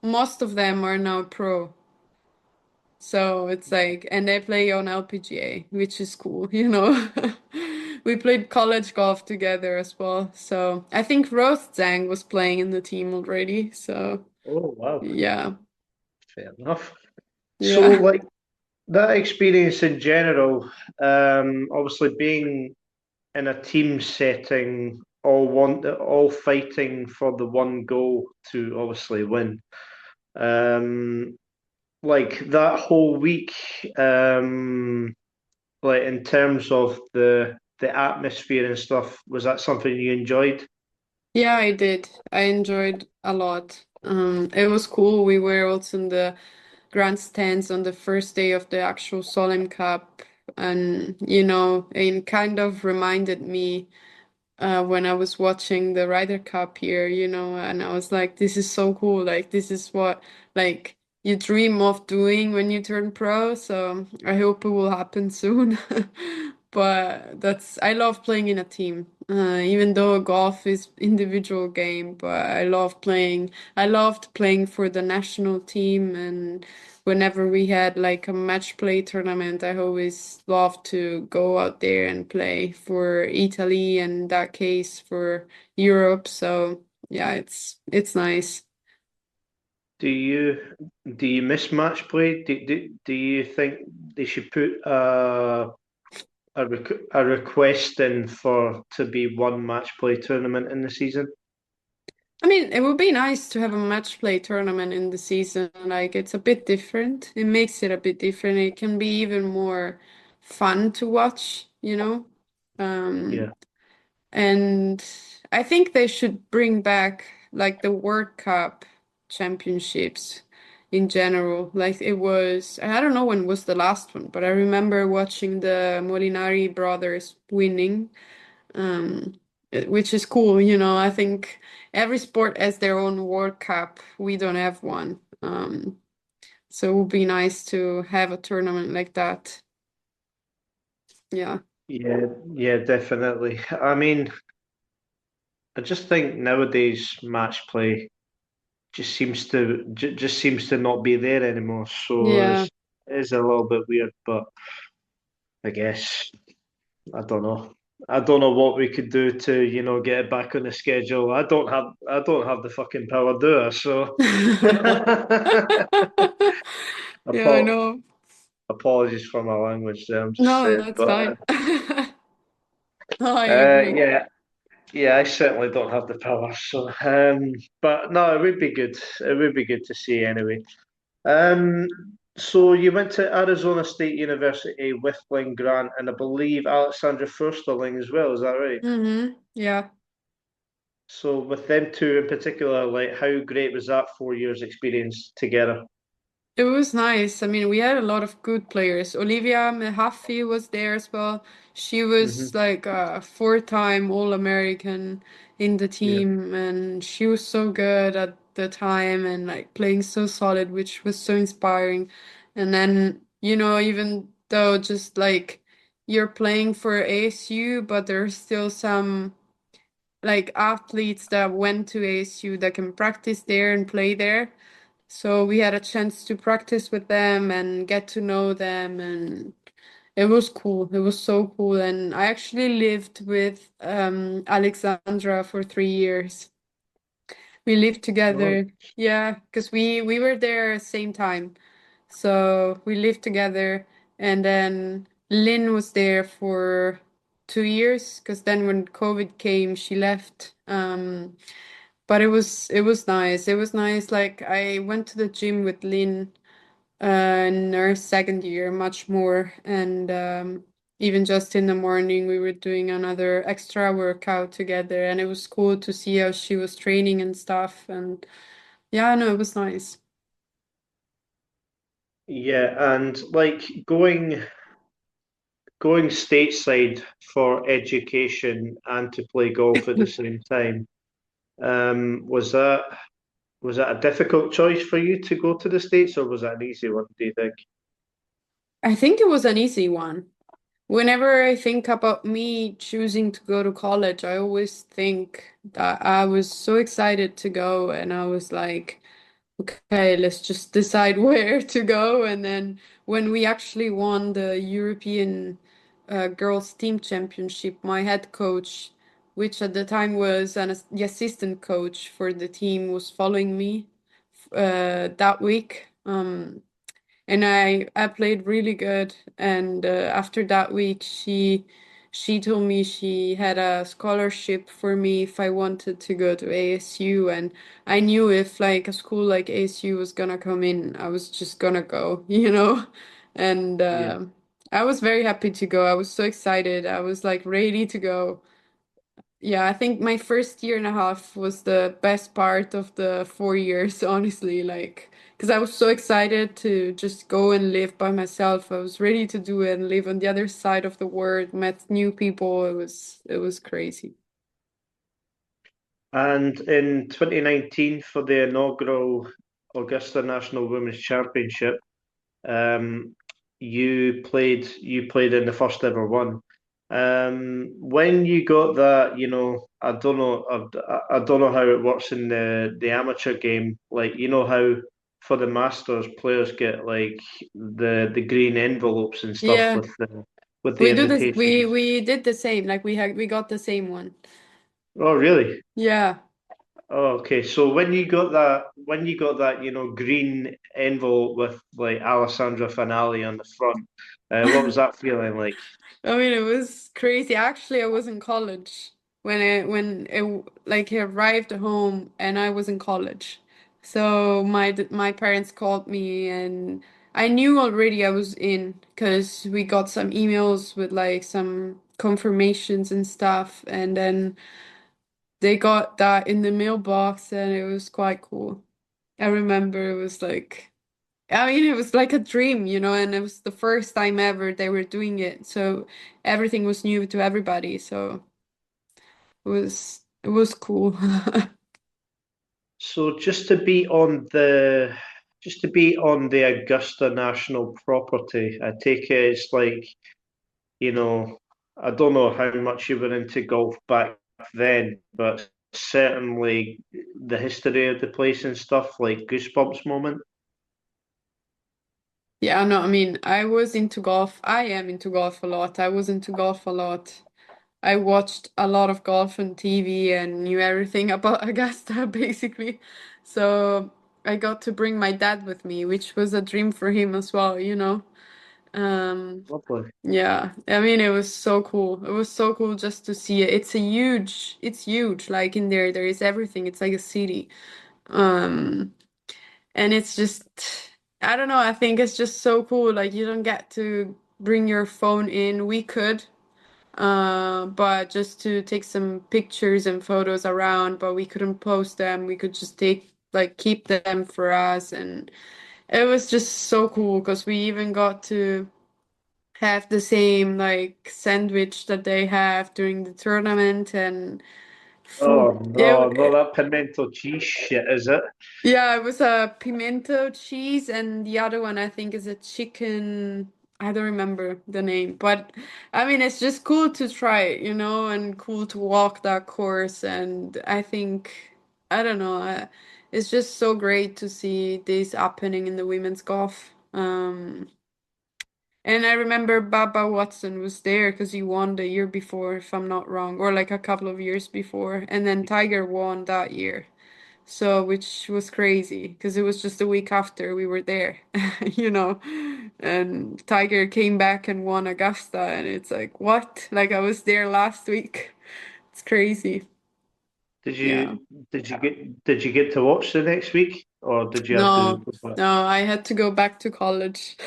Speaker 2: most of them are now pro. So it's like, and they play on LPGA, which is cool. We played college golf together as well. So I think Rose Zhang was playing in the team already. So
Speaker 1: Oh wow,
Speaker 2: yeah,
Speaker 1: fair enough. So,
Speaker 2: yeah.
Speaker 1: like that experience in general, obviously being in a team setting, all fighting for the one goal to obviously win. Um, like that whole week, like in terms of the atmosphere and stuff, was that something you enjoyed?
Speaker 2: Yeah, I did. I enjoyed a lot. It was cool. We were also in the grandstands on the first day of the actual Solheim Cup, and it kind of reminded me when I was watching the Ryder Cup here, and I was like, this is so cool. Like, this is what like you dream of doing when you turn pro. So I hope it will happen soon. But I love playing in a team, even though golf is individual game, but I loved playing for the national team and whenever we had like a match play tournament, I always loved to go out there and play for Italy and in that case for Europe. So yeah, it's nice.
Speaker 1: Do you do you miss match play? Do you think they should put a request in for to be one match play tournament in the season?
Speaker 2: I mean, it would be nice to have a match play tournament in the season. Like it's a bit different. It makes it a bit different. It can be even more fun to watch. Um,
Speaker 1: Yeah.
Speaker 2: And I think they should bring back like the World Cup championships in general. Like it was, I don't know when was the last one, but I remember watching the Molinari brothers winning, which is cool. I think every sport has their own World Cup. We don't have one. So it would be nice to have a tournament like that. Yeah.
Speaker 1: Yeah, yeah, definitely. I mean, I just think nowadays match play just seems to not be there anymore. So
Speaker 2: Yeah.
Speaker 1: it is a little bit weird, but I guess I don't know. I don't know what we could do to, get it back on the schedule. I don't have the fucking power, do I? So
Speaker 2: Yeah, I
Speaker 1: Apo
Speaker 2: know.
Speaker 1: apologies for my language there, I'm just
Speaker 2: No,
Speaker 1: saying.
Speaker 2: that's
Speaker 1: But
Speaker 2: fine. No, I agree.
Speaker 1: yeah, yeah, I certainly don't have the power. So but no, it would be good. It would be good to see anyway. Um, so you went to Arizona State University with Linn Grant and I believe Alexandra Försterling as well, is that right?
Speaker 2: Yeah.
Speaker 1: So with them two in particular, like how great was that 4 years experience together?
Speaker 2: It was nice. I mean, we had a lot of good players. Olivia Mehaffey was there as well. She was
Speaker 1: Hmm.
Speaker 2: like a four-time All-American in the
Speaker 1: Yeah.
Speaker 2: team, and she was so good at the time and like playing so solid, which was so inspiring. And then, even though just like you're playing for ASU, but there's still some like athletes that went to ASU that can practice there and play there. So we had a chance to practice with them and get to know them, and it was cool. It was so cool. And I actually lived with Alexandra for 3 years. We lived
Speaker 1: Oh,
Speaker 2: together. Yeah, because we were there same time. So we lived together, and then Lynn was there for 2 years because then when COVID came, she left. But it was nice. It was nice. Like I went to the gym with Lynn in our second year much more, and even just in the morning we were doing another extra workout together, and it was cool to see how she was training and stuff. And yeah, no, it was nice.
Speaker 1: yeah, and like going stateside for education and to play golf at the same time. Was that a difficult choice for you to go to the States, or was that an easy one, do you think?
Speaker 2: I think it was an easy one. Whenever I think about me choosing to go to college, I always think that I was so excited to go, and I was like, okay, let's just decide where to go. And then when we actually won the European Girls Team Championship, my head coach, which at the time was the assistant coach for the team, was following me that week. And I played really good. And after that week, she told me she had a scholarship for me if I wanted to go to ASU. And I knew if like a school like ASU was gonna come in, I was just gonna go, you know? And
Speaker 1: Yeah.
Speaker 2: I was very happy to go. I was so excited. I was like ready to go. Yeah, I think my first year and a half was the best part of the 4 years, honestly, like, because I was so excited to just go and live by myself. I was ready to do it and live on the other side of the world, met new people. It was crazy.
Speaker 1: And in 2019 for the inaugural Augusta National Women's Championship, um, you played in the first ever one. When you got that, I don't know how it works in the amateur game. Like, you know how for the Masters players get like the green envelopes and stuff
Speaker 2: Yeah,
Speaker 1: with the
Speaker 2: we do this. We
Speaker 1: invitations.
Speaker 2: we did the same. Like we got the same one.
Speaker 1: Oh, really?
Speaker 2: Yeah.
Speaker 1: Oh, okay. So when you got that, green envelope with like Alessandra Fanali on the front, what was that feeling like?
Speaker 2: I mean, it was crazy. Actually, I was in college when it like it arrived home, and I was in college. So my parents called me, and I knew already I was in because we got some emails with like some confirmations and stuff, and then they got that in the mailbox, and it was quite cool. I remember it was like. I mean, it was like a dream, and it was the first time ever they were doing it. So everything was new to everybody. So it was cool.
Speaker 1: So just to be on the Augusta National property, I take it it's like, you know, I don't know how much you were into golf back then, but certainly the history of the place and stuff, like goosebumps moment.
Speaker 2: Yeah, no, I mean, I was into golf. I am into golf a lot. I was into golf a lot. I watched a lot of golf on TV and knew everything about Augusta, basically. So I got to bring my dad with me, which was a dream for him as well. Um,
Speaker 1: Lovely.
Speaker 2: Yeah, I mean it was so cool. It was so cool just to see it. It's huge. Like in there is everything. It's like a city. Um, and it's just, I don't know, I think it's just so cool. Like you don't get to bring your phone in. We could, but just to take some pictures and photos around, but we couldn't post them. We could just keep them for us, and it was just so cool because we even got to have the same like sandwich that they have during the tournament and food.
Speaker 1: Oh no, not that pimento cheese shit, is it?
Speaker 2: Yeah, it was a pimento cheese, and the other one I think is a chicken. I don't remember the name, but I mean it's just cool to try it, and cool to walk that course. And I think I don't know. it's just so great to see this happening in the women's golf. And I remember Baba Watson was there because he won the year before, if I'm not wrong, or like a couple of years before. And then Tiger won that year. So, which was crazy because it was just a week after we were there, you know. And Tiger came back and won Augusta, and it's like, what? Like I was there last week. It's crazy.
Speaker 1: Did
Speaker 2: Yeah.
Speaker 1: you did you get to watch the next week, or did you have to
Speaker 2: No,
Speaker 1: go back?
Speaker 2: no, I had to go back to college.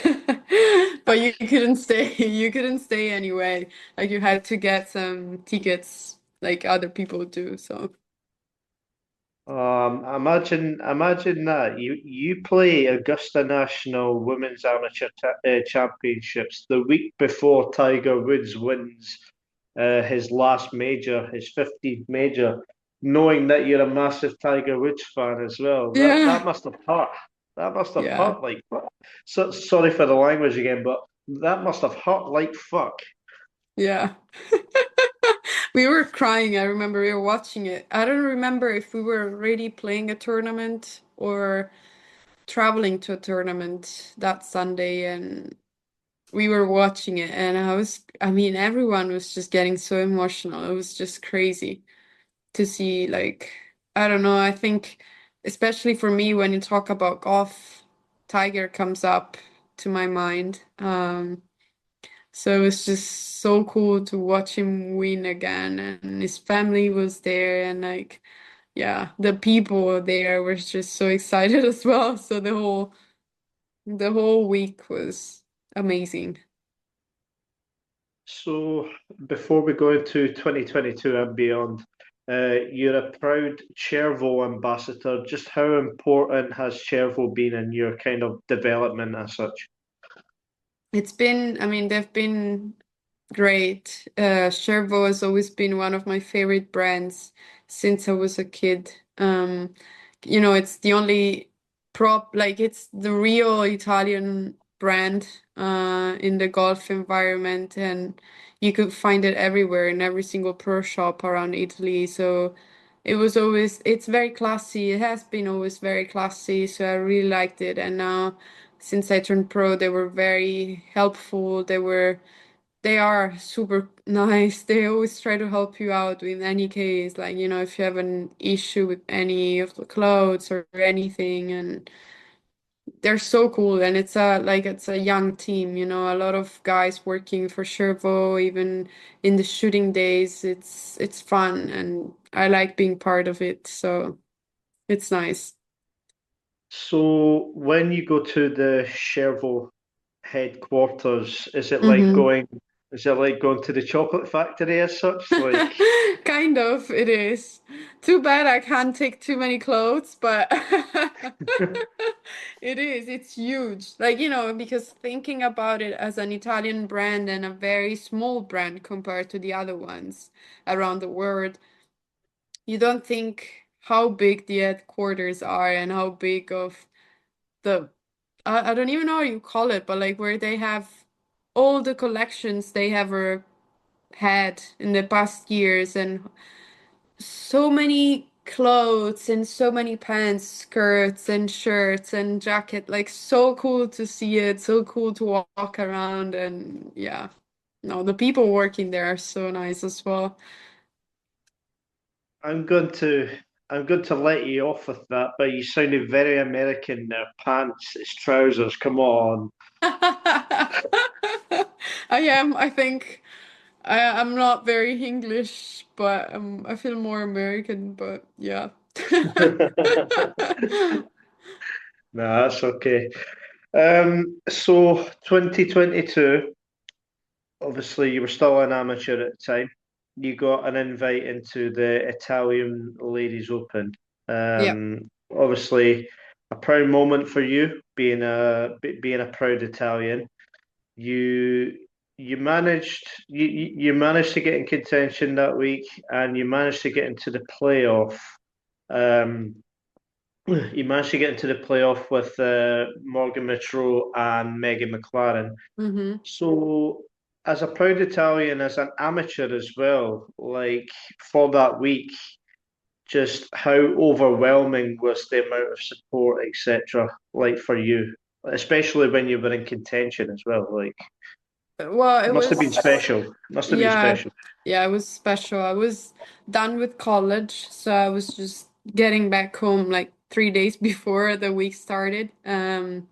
Speaker 2: But you couldn't stay. You couldn't stay anyway. Like you had to get some tickets like other people do. So
Speaker 1: Imagine that you play Augusta National Women's Amateur Championships the week before Tiger Woods wins his last major, his 15th major, knowing that you're a massive Tiger Woods fan as well. That
Speaker 2: yeah,
Speaker 1: must have hurt. That must have
Speaker 2: yeah,
Speaker 1: hurt like fuck. So sorry for the language again, but that must have hurt like fuck.
Speaker 2: yeah. We were crying. I remember we were watching it. I don't remember if we were already playing a tournament or traveling to a tournament that Sunday, and we were watching it, and I mean, everyone was just getting so emotional. It was just crazy to see, like, I don't know, I think, especially for me, when you talk about golf, Tiger comes up to my mind. So it was just so cool to watch him win again, and his family was there, and like, yeah, the people there were just so excited as well. So the whole week was amazing.
Speaker 1: So before we go into 2022 and beyond, you're a proud Chervil ambassador. Just how important has Chervil been in your kind of development as such?
Speaker 2: It's been, I mean, they've been great. Chervil has always been one of my favorite brands since I was a kid. It's the only like it's the real Italian brand in the golf environment, and you could find it everywhere in every single pro shop around Italy. So it's very classy. It has been always very classy. So I really liked it. And now, since I turned pro, they were very helpful. They are super nice. They always try to help you out in any case, like, if you have an issue with any of the clothes or anything, and they're so cool. And it's a young team, a lot of guys working for Shervo, even in the shooting days. It's fun, and I like being part of it, so it's nice.
Speaker 1: So when you go to the Chervil headquarters,
Speaker 2: Hmm.
Speaker 1: is it like going to the chocolate factory as such? Like
Speaker 2: Kind of, it is. Too bad I can't take too many clothes, but it is. It's huge. Like, because thinking about it as an Italian brand and a very small brand compared to the other ones around the world, you don't think how big the headquarters are and how big of the, I don't even know how you call it, but like where they have all the collections they ever had in the past years, and so many clothes and so many pants, skirts and shirts and jacket. Like so cool to see it, so cool to walk around, and yeah. No, the people working there are so nice as well.
Speaker 1: I'm going to I'm going to let you off with that, but you sounded very American there. Pants, it's trousers. Come on.
Speaker 2: I am, I think I'm not very English, but I feel more American, but yeah.
Speaker 1: No, that's okay. So 2022, obviously you were still an amateur at the time. You got an invite into the Italian Ladies Open.
Speaker 2: Yeah.
Speaker 1: Obviously a proud moment for you being a proud Italian. You you managed to get in contention that week, and you managed to get into the playoff. Um, you managed to get into the playoff with Morgan Mitchell and Megan McLaren.
Speaker 2: Hmm.
Speaker 1: So, as a proud Italian, as an amateur as well, like for that week, just how overwhelming was the amount of support, etc., like for you, especially when you were in contention as well. Like,
Speaker 2: Well,
Speaker 1: it
Speaker 2: it
Speaker 1: must have been
Speaker 2: was,
Speaker 1: special. Must have been
Speaker 2: yeah,
Speaker 1: special.
Speaker 2: yeah, it was special. I was done with college, so I was just getting back home like 3 days before the week started. And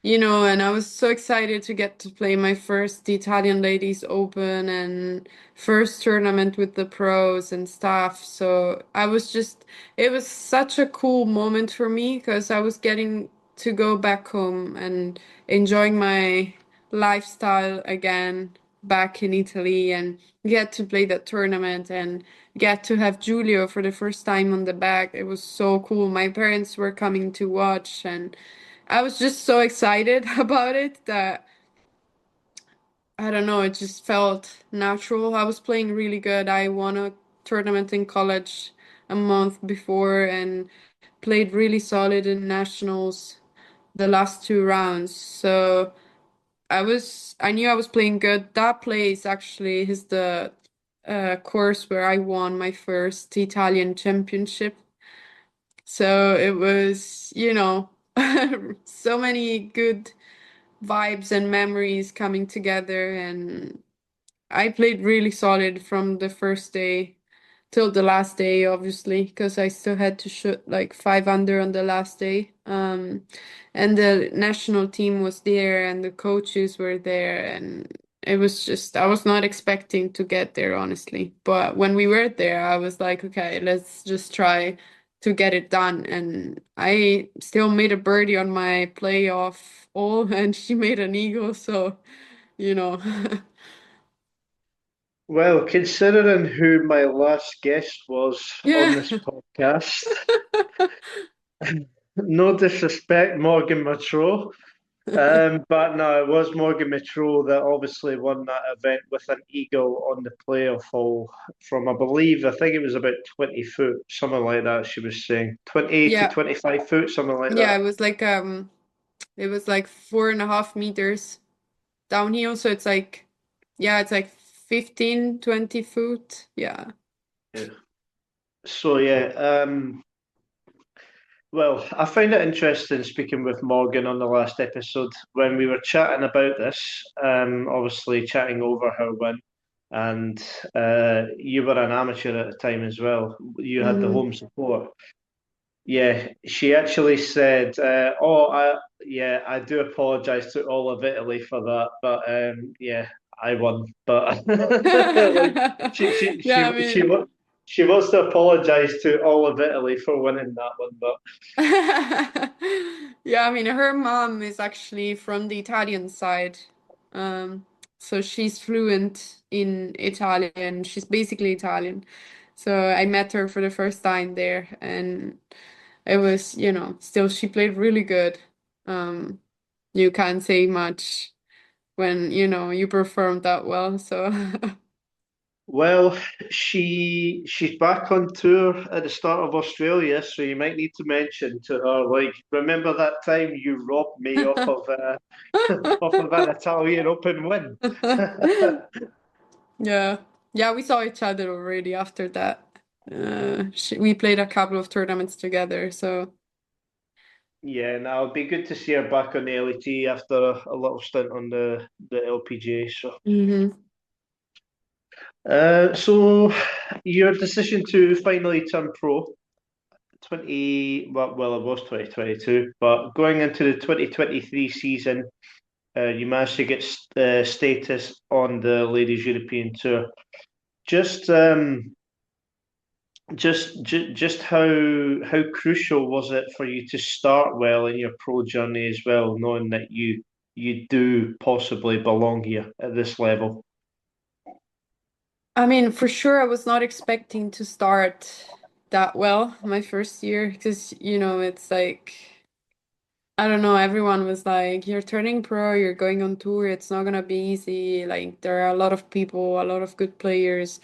Speaker 2: I was so excited to get to play my first Italian Ladies Open and first tournament with the pros and stuff. So it was such a cool moment for me because I was getting to go back home and enjoying my lifestyle again back in Italy and get to play that tournament and get to have Giulio for the first time on the back. It was so cool. My parents were coming to watch and I was just so excited about it that I don't know, it just felt natural. I was playing really good. I won a tournament in college a month before and played really solid in nationals the last two rounds. So I knew I was playing good. That place actually is the course where I won my first Italian championship. So it was, so many good vibes and memories coming together. And I played really solid from the first day till the last day, obviously, because I still had to shoot like 5 under on the last day. And the national team was there and the coaches were there. And it was just, I was not expecting to get there, honestly. But when we were there, I was like, okay, let's just try to get it done. And I still made a birdie on my playoff hole, and she made an eagle. So, you know.
Speaker 1: Well, considering who my last guest was on this
Speaker 2: Yeah.
Speaker 1: podcast, no disrespect, Morgan Matroh, but no, it was Morgan Matroh that obviously won that event with an eagle on the playoff hole from, I think it was about 20 foot, something like that, she was saying. 20 to
Speaker 2: Yeah.
Speaker 1: 25 foot, something like
Speaker 2: Yeah,
Speaker 1: that.
Speaker 2: it was like 4.5 meters downhill, so it's like yeah, it's like 15, 20 foot. Yeah.
Speaker 1: Yeah. So yeah, well, I find it interesting speaking with Morgan on the last episode when we were chatting about this, obviously chatting over her win, and you were an amateur at the time as well. You had the
Speaker 2: Hmm.
Speaker 1: home support. Yeah, she actually said, "Oh, yeah, I do apologise to all of Italy for that, but yeah, I won." But like, she she
Speaker 2: Yeah, I
Speaker 1: she she
Speaker 2: mean,
Speaker 1: wa- she wants to apologise to all of Italy for winning that one, but
Speaker 2: yeah, I mean, her mom is actually from the Italian side. Um, so she's fluent in Italian. She's basically Italian. So I met her for the first time there, and it was, still she played really good. Um, you can't say much when, you performed that well. So
Speaker 1: well, she's back on tour at the start of Australia, so you might need to mention to her, like, remember that time you robbed me off of an Italian Open win?
Speaker 2: yeah. Yeah, we saw each other already after that. We played a couple of tournaments together, so
Speaker 1: Yeah, now it'd be good to see her back on the LET after a little stint on the LPGA.
Speaker 2: hmm.
Speaker 1: So your decision to finally turn pro, well, it was 2022, but going into the 2023 season, you managed to get status on the Ladies European Tour. Just just how crucial was it for you to start well in your pro journey as well, knowing that you do possibly belong here at this level?
Speaker 2: I mean, for sure, I was not expecting to start that well my first year because, it's like, I don't know, everyone was like, you're turning pro, you're going on tour, it's not gonna be easy. Like, there are a lot of people, a lot of good players.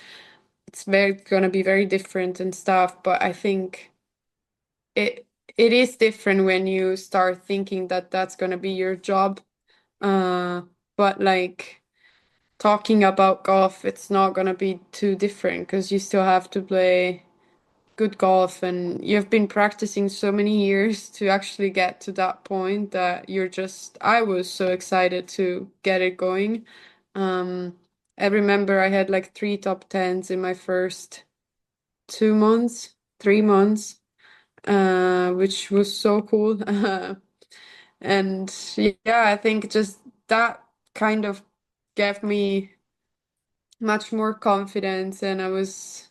Speaker 2: It's very gonna be very different and stuff, but I think it it is different when you start thinking that that's gonna be your job. Uh, but like talking about golf, it's not gonna be too different because you still have to play good golf, and you've been practicing so many years to actually get to that point that I was so excited to get it going. Um, I remember I had like three top tens in my first 2 months, 3 months, which was so cool. And yeah, I think just that kind of gave me much more confidence, and I was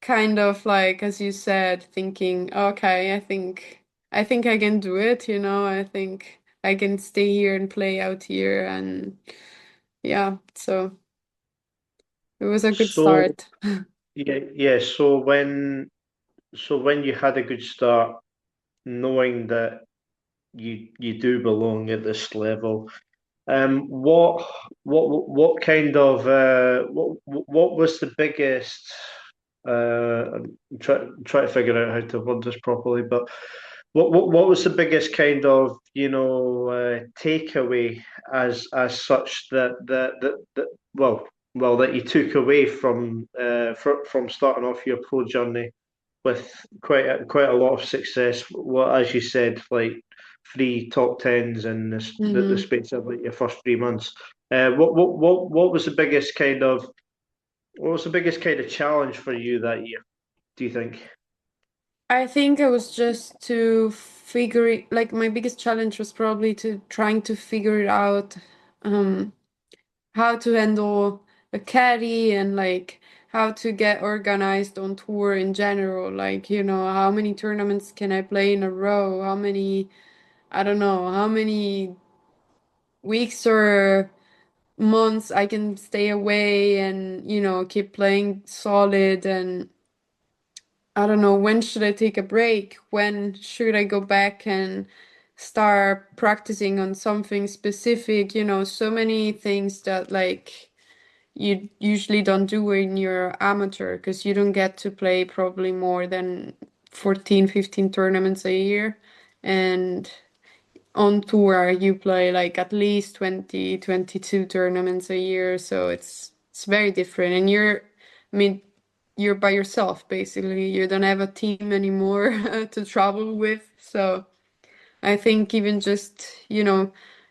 Speaker 2: kind of like, as you said, thinking, okay, I think I can do it, I think I can stay here and play out here, and yeah, so it was a good
Speaker 1: So
Speaker 2: start.
Speaker 1: yeah. So when you had a good start, knowing that you do belong at this level, what kind of what was the biggest? I'm try to figure out how to word this properly, but what was the biggest kind of takeaway as such that that you took away from starting off your pro journey with quite a lot of success. Well, as you said, like three top tens in the
Speaker 2: Hmm.
Speaker 1: space of like your first 3 months. What was the biggest kind of challenge for you that year? Do you think?
Speaker 2: I think it was just to figure it, like my biggest challenge was probably to trying to figure it out, um, how to handle a caddy and like how to get organized on tour in general. Like, how many tournaments can I play in a row? How many, I don't know, how many weeks or months I can stay away and, keep playing solid, and I don't know, when should I take a break? When should I go back and start practicing on something specific? So many things that like you usually don't do when you're amateur, because you don't get to play probably more than 14, 15 tournaments a year. And on tour, you play like at least 20, 22 tournaments a year. So it's very different. And I mean, you're by yourself basically. You don't have a team anymore to travel with. So I think even just,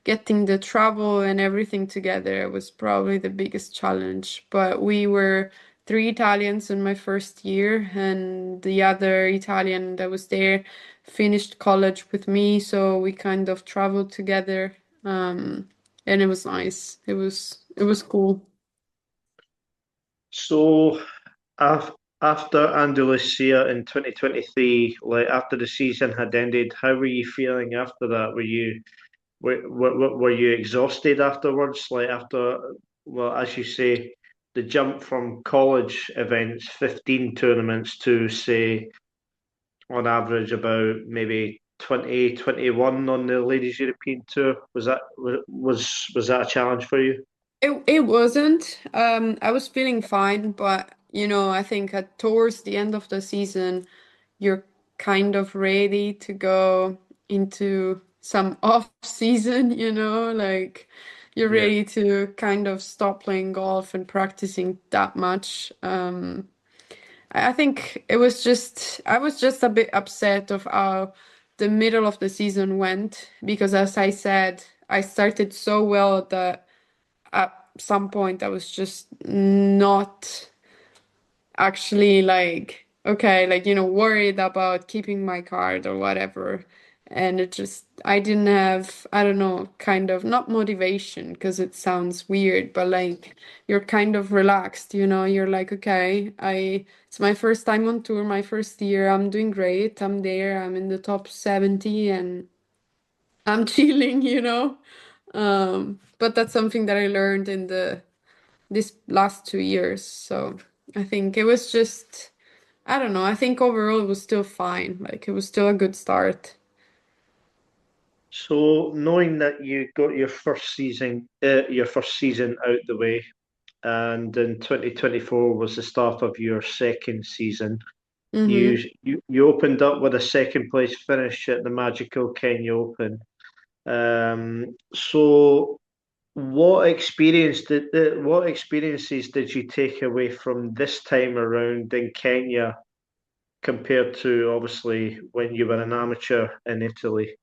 Speaker 2: getting the travel and everything together was probably the biggest challenge. But we were three Italians in my first year, and the other Italian that was there finished college with me, so we kind of traveled together. And it was nice. It was cool.
Speaker 1: So after Andalusia in 2023, like after the season had ended, how were you feeling after that? Were you exhausted afterwards? Like after, well, as you say, the jump from college events, 15 tournaments to say on average about maybe 20, 21 on the Ladies European Tour. Was that a challenge for you?
Speaker 2: It wasn't. I was feeling fine, but I think towards the end of the season, you're kind of ready to go into some off season, like you're
Speaker 1: Yeah.
Speaker 2: ready to kind of stop playing golf and practicing that much. I think I was just a bit upset of how the middle of the season went, because as I said, I started so well that at some point I was just not actually like, okay, like, worried about keeping my card or whatever. And I didn't have, I don't know, kind of not motivation, because it sounds weird, but like you're kind of relaxed, you're like, okay, it's my first time on tour, my first year, I'm doing great, I'm there, I'm in the top 70, and I'm chilling, But that's something that I learned in this last 2 years. So I think it was just, I don't know, I think overall it was still fine. Like it was still a good start.
Speaker 1: So knowing that you got your first season out the way, and in 2024 was the start of your second season, you
Speaker 2: Mm-hmm.
Speaker 1: you opened up with a second place finish at the magical Kenya Open. So what experiences did you take away from this time around in Kenya compared to obviously when you were an amateur in Italy.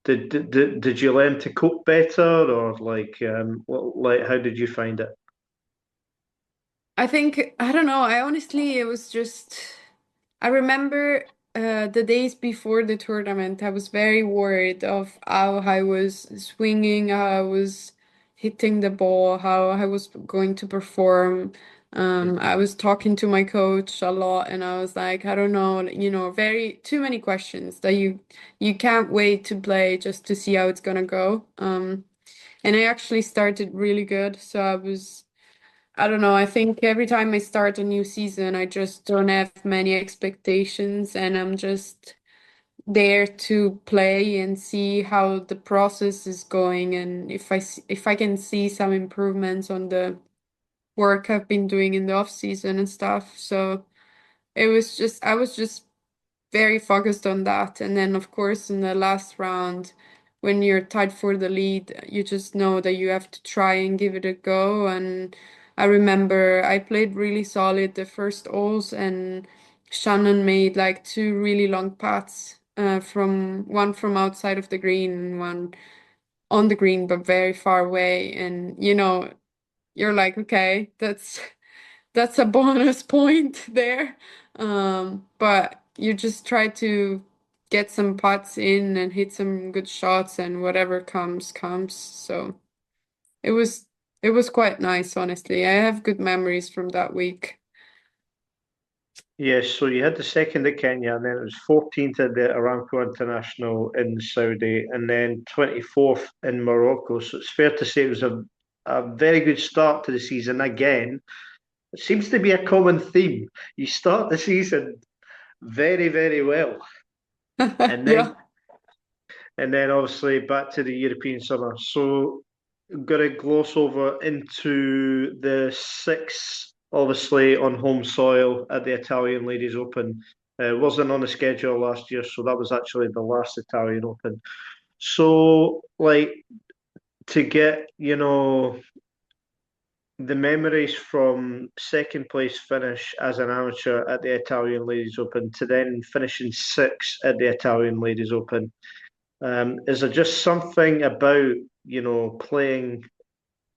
Speaker 1: Did you learn to cope better, or like how did you find it?
Speaker 2: I think, I don't know, I honestly, it was just, I remember the days before the tournament, I was very worried of how I was swinging, how I was hitting the ball, how I was going to perform. I was talking to my coach a lot, and I was like, I don't know, very too many questions that you can't wait to play just to see how it's gonna go. And I actually started really good, so I don't know. I think every time I start a new season, I just don't have many expectations, and I'm just there to play and see how the process is going, and if I can see some improvements on the work I've been doing in the off season and stuff. So I was just very focused on that. And then, of course, in the last round, when you're tied for the lead, you just know that you have to try and give it a go. And I remember I played really solid the first holes, and Shannon made like two really long putts, from one from outside of the green and one on the green, but very far away. And you're like, okay, that's a bonus point there. But you just try to get some putts in and hit some good shots, and whatever comes, comes. So it was it was quite nice, honestly. I have good memories from that week.
Speaker 1: Yes, so you had the second at Kenya, and then it was 14th at the Aramco International in Saudi, and then 24th in Morocco. So it's fair to say it was a very good start to the season again. It seems to be a common theme. You start the season very, very well, and then
Speaker 2: Yeah.
Speaker 1: and then obviously back to the European summer. So got to gloss over into the six, obviously on home soil at the Italian Ladies Open. Wasn't on the schedule last year, so that was actually the last Italian Open. So, like, to get, the memories from second place finish as an amateur at the Italian Ladies Open to then finishing sixth at the Italian Ladies Open. Is there just something about, playing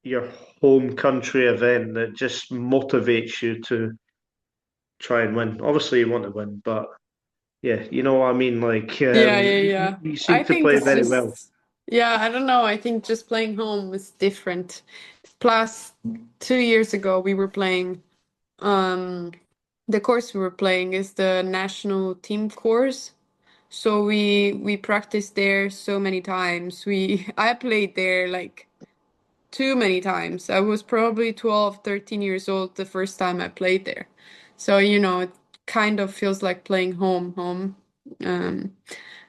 Speaker 1: your home country event that just motivates you to try and win? Obviously, you want to win, but yeah, you know what I mean? Like,
Speaker 2: Yeah, yeah, yeah.
Speaker 1: you
Speaker 2: I
Speaker 1: seem to
Speaker 2: think
Speaker 1: play
Speaker 2: it's
Speaker 1: very well.
Speaker 2: just, yeah, I don't know. I think just playing home is different. Plus, 2 years ago, we were playing, um, the course we were playing is the national team course. So we practiced there so many times. I played there like too many times. I was probably 12, 13 years old the first time I played there. So, it kind of feels like playing home, um,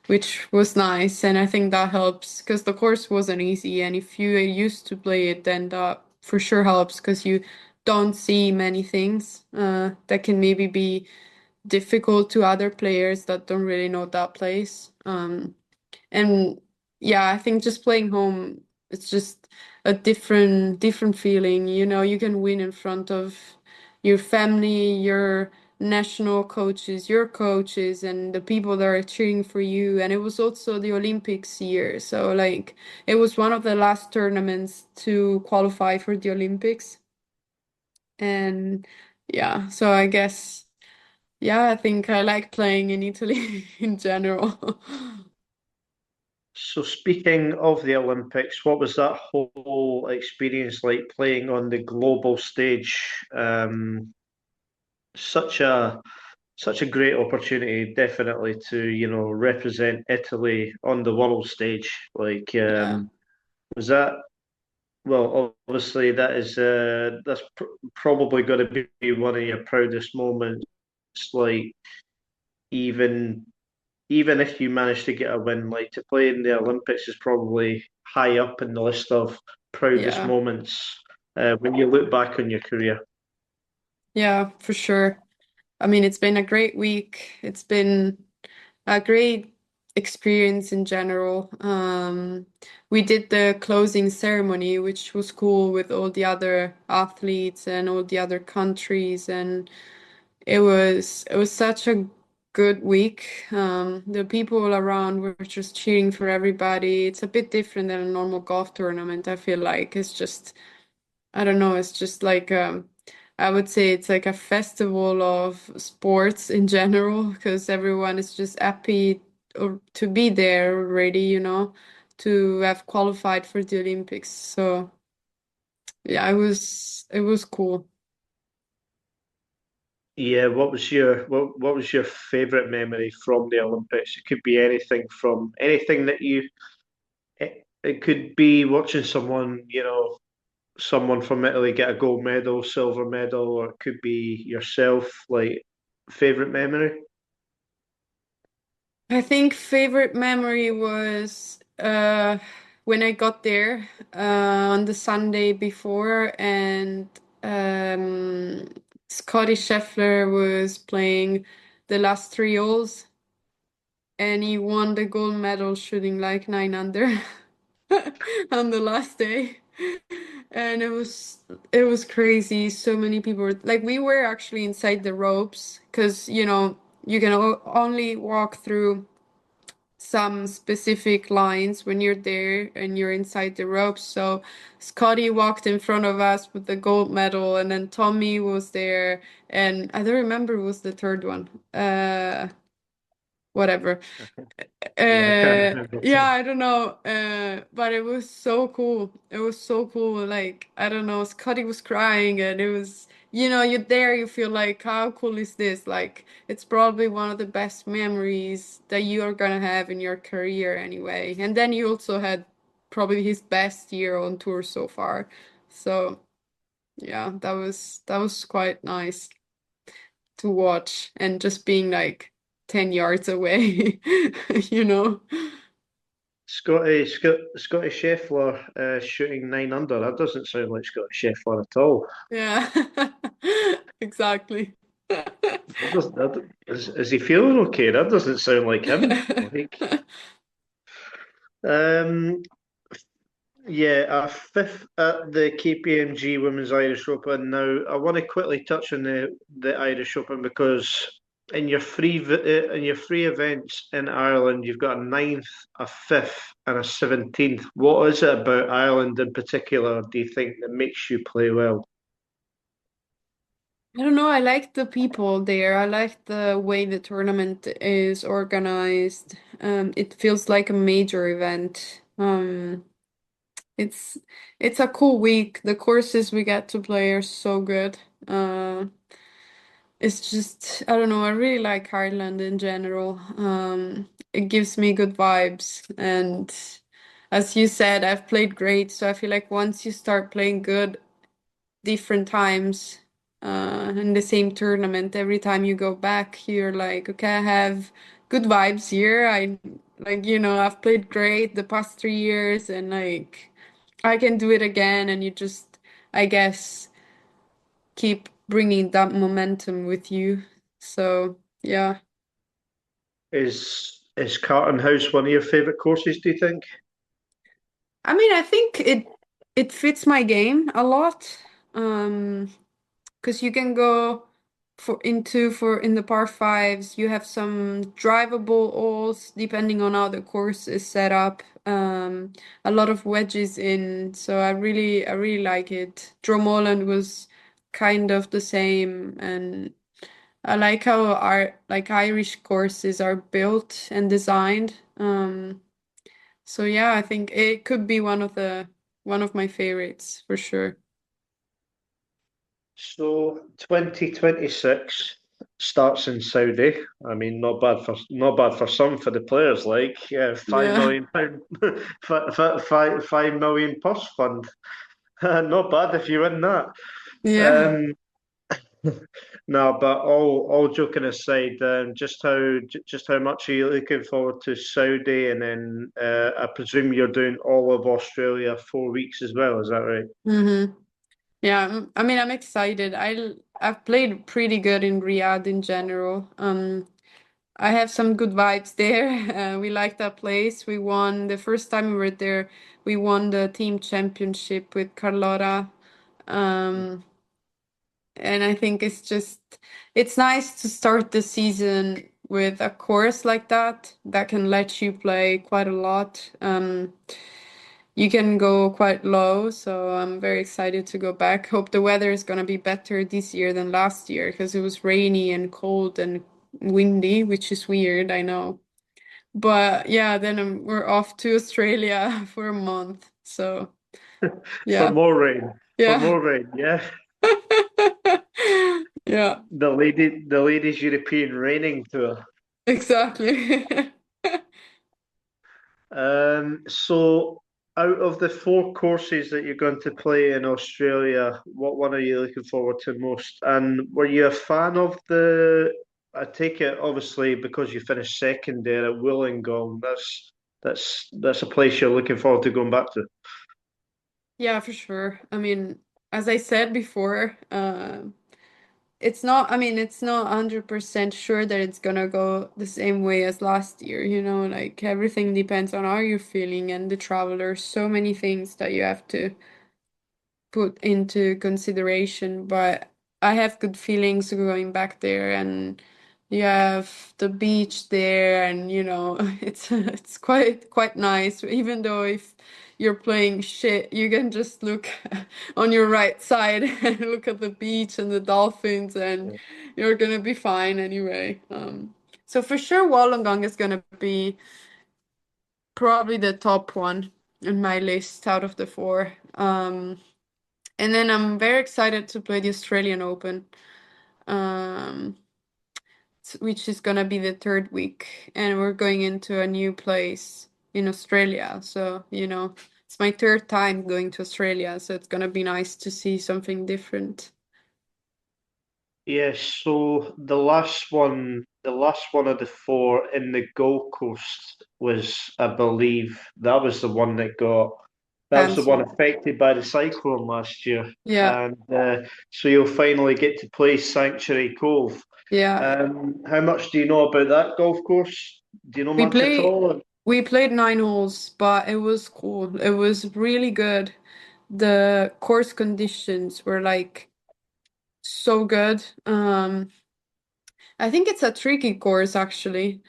Speaker 2: which was nice. And I think that helps because the course wasn't easy. And if you used to play it, then that for sure helps because you don't see many things that can maybe be difficult to other players that don't really know that place. And yeah, I think just playing home, it's just a different feeling. You can win in front of your family, your national coaches, your coaches, and the people that are cheering for you. And it was also the Olympics year. So like it was one of the last tournaments to qualify for the Olympics. And yeah, so I guess yeah, I think I like playing in Italy in general.
Speaker 1: So, speaking of the Olympics, what was that whole experience like playing on the global stage? Such a such a great opportunity, definitely to represent Italy on the world stage. Like,
Speaker 2: Yeah.
Speaker 1: was that well? Obviously, that's probably going to be one of your proudest moments. Like, even even if you manage to get a win, like to play in the Olympics is probably high up in the list of proudest
Speaker 2: Yeah.
Speaker 1: moments when you look back on your career.
Speaker 2: Yeah, for sure. I mean, it's been a great week. It's been a great experience in general. We did the closing ceremony, which was cool with all the other athletes and all the other countries, and it was such a good week. The people around were just cheering for everybody. It's a bit different than a normal golf tournament. I feel like it's just I don't know, it's just like I would say it's like a festival of sports in general because everyone is just happy to be there already, to have qualified for the Olympics. So yeah, it was cool.
Speaker 1: Yeah, what was your favorite memory from the Olympics? It could be anything from anything that it could be watching someone, someone from Italy get a gold medal, silver medal, or it could be yourself, like favorite memory.
Speaker 2: I think favorite memory was when I got there on the Sunday before and um, Scotty Scheffler was playing the last three holes and he won the gold medal shooting like 9 under on the last day. And it was crazy. So many people were like we were actually inside the ropes because you can only walk through some specific lines when you're there and you're inside the ropes. So Scotty walked in front of us with the gold medal, and then Tommy was there, and I don't remember who was the third one. Whatever.
Speaker 1: Yeah, I can't remember
Speaker 2: Yeah,
Speaker 1: too.
Speaker 2: I don't know. But it was so cool. It was so cool. Like, I don't know, Scotty was crying and it was, you're there, you feel like, how cool is this? Like, it's probably one of the best memories that you are gonna have in your career anyway. And then you also had probably his best year on tour so far. So yeah, that was quite nice to watch and just being like 10 yards away, you know?
Speaker 1: Scotty Scheffler shooting 9 under. That doesn't sound like Scotty Scheffler at all.
Speaker 2: Yeah, exactly.
Speaker 1: Is he feeling okay? That doesn't sound like him. Um, yeah, a fifth at the KPMG Women's Irish Open. Now, I want to quickly touch on the Irish Open because in your free events in Ireland, you've got a ninth, a fifth, and a 17th. What is it about Ireland in particular, do you think, that makes you play well?
Speaker 2: I don't know, I like the people there. I like the way the tournament is organized. It feels like a major event. It's it's a cool week. The courses we get to play are so good. It's just, I don't know, I really like Ireland in general. It gives me good vibes. And as you said, I've played great. So I feel like once you start playing good different times in the same tournament, every time you go back, you're like, okay, I have good vibes here. I've played great the past 3 years and like I can do it again. And you just, I guess, keep bringing that momentum with you. So, yeah.
Speaker 1: Is Carton House one of your favourite courses, do you think?
Speaker 2: I mean, I think it fits my game a lot. Um, because you can go for in the par fives, you have some drivable holes depending on how the course is set up. A lot of wedges in, so I really like it. Dromoland was kind of the same, and I like how our like Irish courses are built and designed. So yeah, I think it could be one of my favorites for sure.
Speaker 1: So 2026 starts in Saudi. I mean, not bad for some for the players. Like five
Speaker 2: Yeah.
Speaker 1: million pound, 5 million purse fund. Not bad if you win that.
Speaker 2: Yeah.
Speaker 1: Um, no, but all joking aside, just how much are you looking forward to Saudi, and then I presume you're doing all of Australia 4 weeks as well. Is that right?
Speaker 2: Yeah, I mean, I'm excited. I've played pretty good in Riyadh in general. I have some good vibes there. We like that place. We won the first time we were there. We won the team championship with Carlotta. Um, And I think it's nice to start the season with a course like that can let you play quite a lot. You can go quite low, so I'm very excited to go back. Hope the weather is gonna be better this year than last year because it was rainy and cold and windy, which is weird, I know. But yeah, then we're off to Australia for a month. So
Speaker 1: For
Speaker 2: yeah,
Speaker 1: more rain. For
Speaker 2: yeah,
Speaker 1: more rain, yeah.
Speaker 2: yeah,
Speaker 1: The ladies European raining tour.
Speaker 2: exactly.
Speaker 1: So out of the four courses that you're going to play in Australia, what one are you looking forward to most? And were you a fan of I take it obviously because you finished second there at Wollongong. That's a place you're looking forward to going back to.
Speaker 2: Yeah, for sure. I mean, as I said before, it's not, I mean, it's not 100% sure that it's gonna go the same way as last year, like everything depends on how you're feeling and the travel. There's so many things that you have to put into consideration, but I have good feelings going back there, and you have the beach there, and it's quite nice. Even though if you're playing shit, you can just look on your right side and look at the beach and the dolphins, and you're gonna be fine anyway. So for sure, Wollongong is gonna be probably the top one in my list out of the four. And then I'm very excited to play the Australian Open, um, which is gonna be the third week, and we're going into a new place in Australia. So, it's my third time going to Australia, so it's gonna be nice to see something different.
Speaker 1: Yes, so the last one of the four in the Gold Coast was, I believe, that was the one
Speaker 2: Cancelled.
Speaker 1: affected by the cyclone last year,
Speaker 2: Yeah,
Speaker 1: and so you'll finally get to play Sanctuary Cove.
Speaker 2: yeah.
Speaker 1: How much do you know about that golf course? Do you know
Speaker 2: We
Speaker 1: much at
Speaker 2: play
Speaker 1: all?
Speaker 2: we played 9 holes, but it was cool. It was really good. The course conditions were like so good. I think it's a tricky course actually,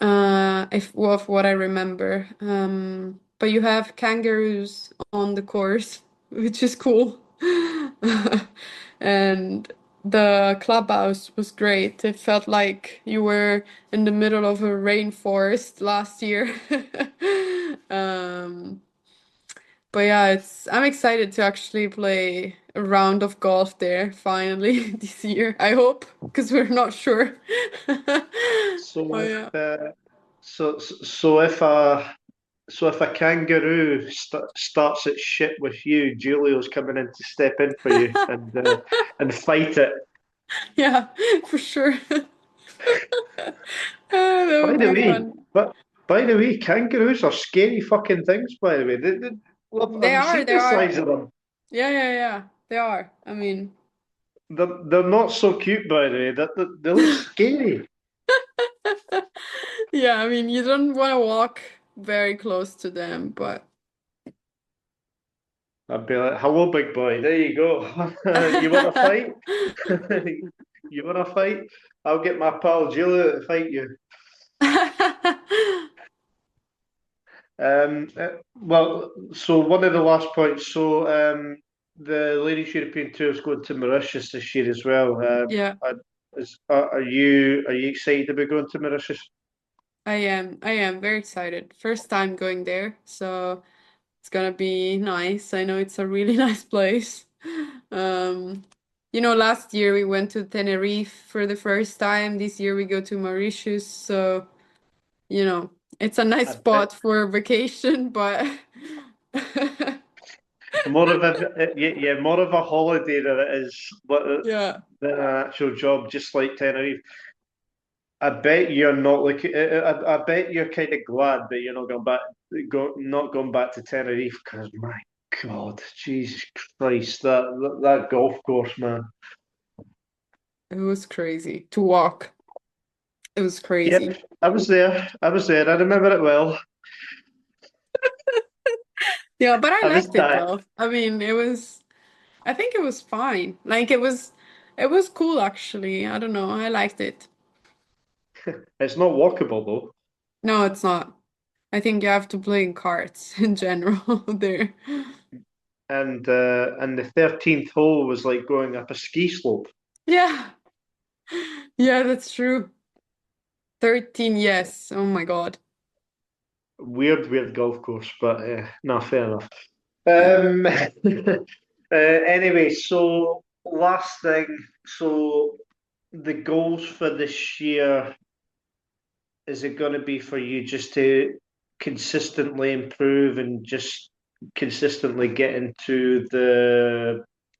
Speaker 2: if of what I remember. But you have kangaroos on the course, which is cool. And the clubhouse was great. It felt like you were in the middle of a rainforest last year. Um, but yeah, I'm excited to actually play a round of golf there finally this year. I hope, because we're not sure.
Speaker 1: So
Speaker 2: Oh
Speaker 1: if
Speaker 2: yeah.
Speaker 1: if a kangaroo starts its shit with you, Giulio's coming in to step in for you and fight it.
Speaker 2: Yeah, for sure. That
Speaker 1: By
Speaker 2: would
Speaker 1: the
Speaker 2: be
Speaker 1: way,
Speaker 2: fun.
Speaker 1: kangaroos are scary fucking things. By the way,
Speaker 2: They
Speaker 1: have you
Speaker 2: are,
Speaker 1: seen
Speaker 2: they
Speaker 1: the
Speaker 2: are.
Speaker 1: size of them?
Speaker 2: Yeah, yeah, yeah. They are. I mean,
Speaker 1: They're not so cute, by the way. They look scary.
Speaker 2: yeah, I mean, you don't want to walk very close to them, but
Speaker 1: I'd be like, "Hello, big boy. There you go. You want to fight? You want to fight? I'll get my pal Giulio to fight you." Well, so one of the last points. So, the Ladies European Tour is going to Mauritius this year as well.
Speaker 2: Yeah,
Speaker 1: Are you excited about going to Mauritius?
Speaker 2: I am. I am very excited. First time going there, so it's gonna be nice. I know it's a really nice place. Um, last year we went to Tenerife for the first time. This year we go to Mauritius, so it's a nice
Speaker 1: I bet
Speaker 2: spot for vacation, but
Speaker 1: more of a yeah, more of a holiday than it is
Speaker 2: yeah.
Speaker 1: than an actual job, just like Tenerife. I bet you're not looking. I bet you're kind of glad that you're not going back to Tenerife because my God, Jesus Christ, that golf course, man.
Speaker 2: It was crazy to walk. It was crazy.
Speaker 1: Yep, I was there. I was there. I remember it well.
Speaker 2: Yeah, but I
Speaker 1: I was
Speaker 2: liked it
Speaker 1: tired.
Speaker 2: though. I mean, I think it was fine. Like it was, It was cool actually. I don't know. I liked it.
Speaker 1: It's not walkable though.
Speaker 2: No, it's not. I think you have to play in carts in general there.
Speaker 1: And the 13th hole was like going up a ski slope.
Speaker 2: Yeah. Yeah, that's true. 13, yes. Oh my God.
Speaker 1: Weird golf course, but no, fair enough.
Speaker 2: Yeah.
Speaker 1: Anyway, so last thing, so the goals for this year, is it going to be for you just to consistently improve and just consistently get into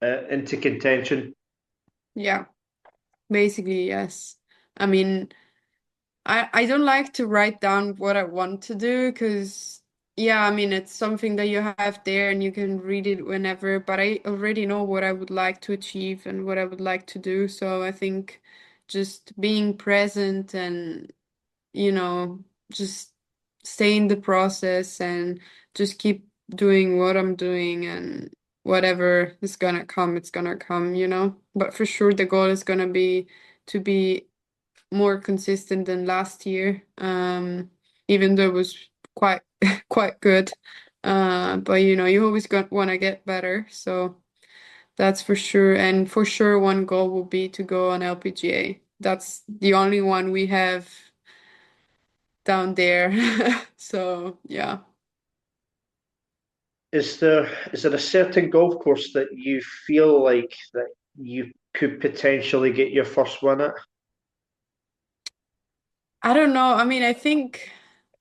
Speaker 1: contention?
Speaker 2: Yeah. Basically, yes. I mean, I don't like to write down what I want to do because, yeah, I mean, it's something that you have there and you can read it whenever, but I already know what I would like to achieve and what I would like to do. So I think just being present and, you know, just stay in the process and just keep doing what I'm doing and whatever is gonna come, it's gonna come, you know? But for sure, the goal is gonna be to be more consistent than last year. Even though it was quite quite good. But you know, you always got want to get better, so that's for sure. And for sure, one goal will be to go on LPGA. That's the only one we have down there. So yeah.
Speaker 1: Is there a certain golf course that you feel like that you could potentially get your first win at?
Speaker 2: I don't know. I mean, I think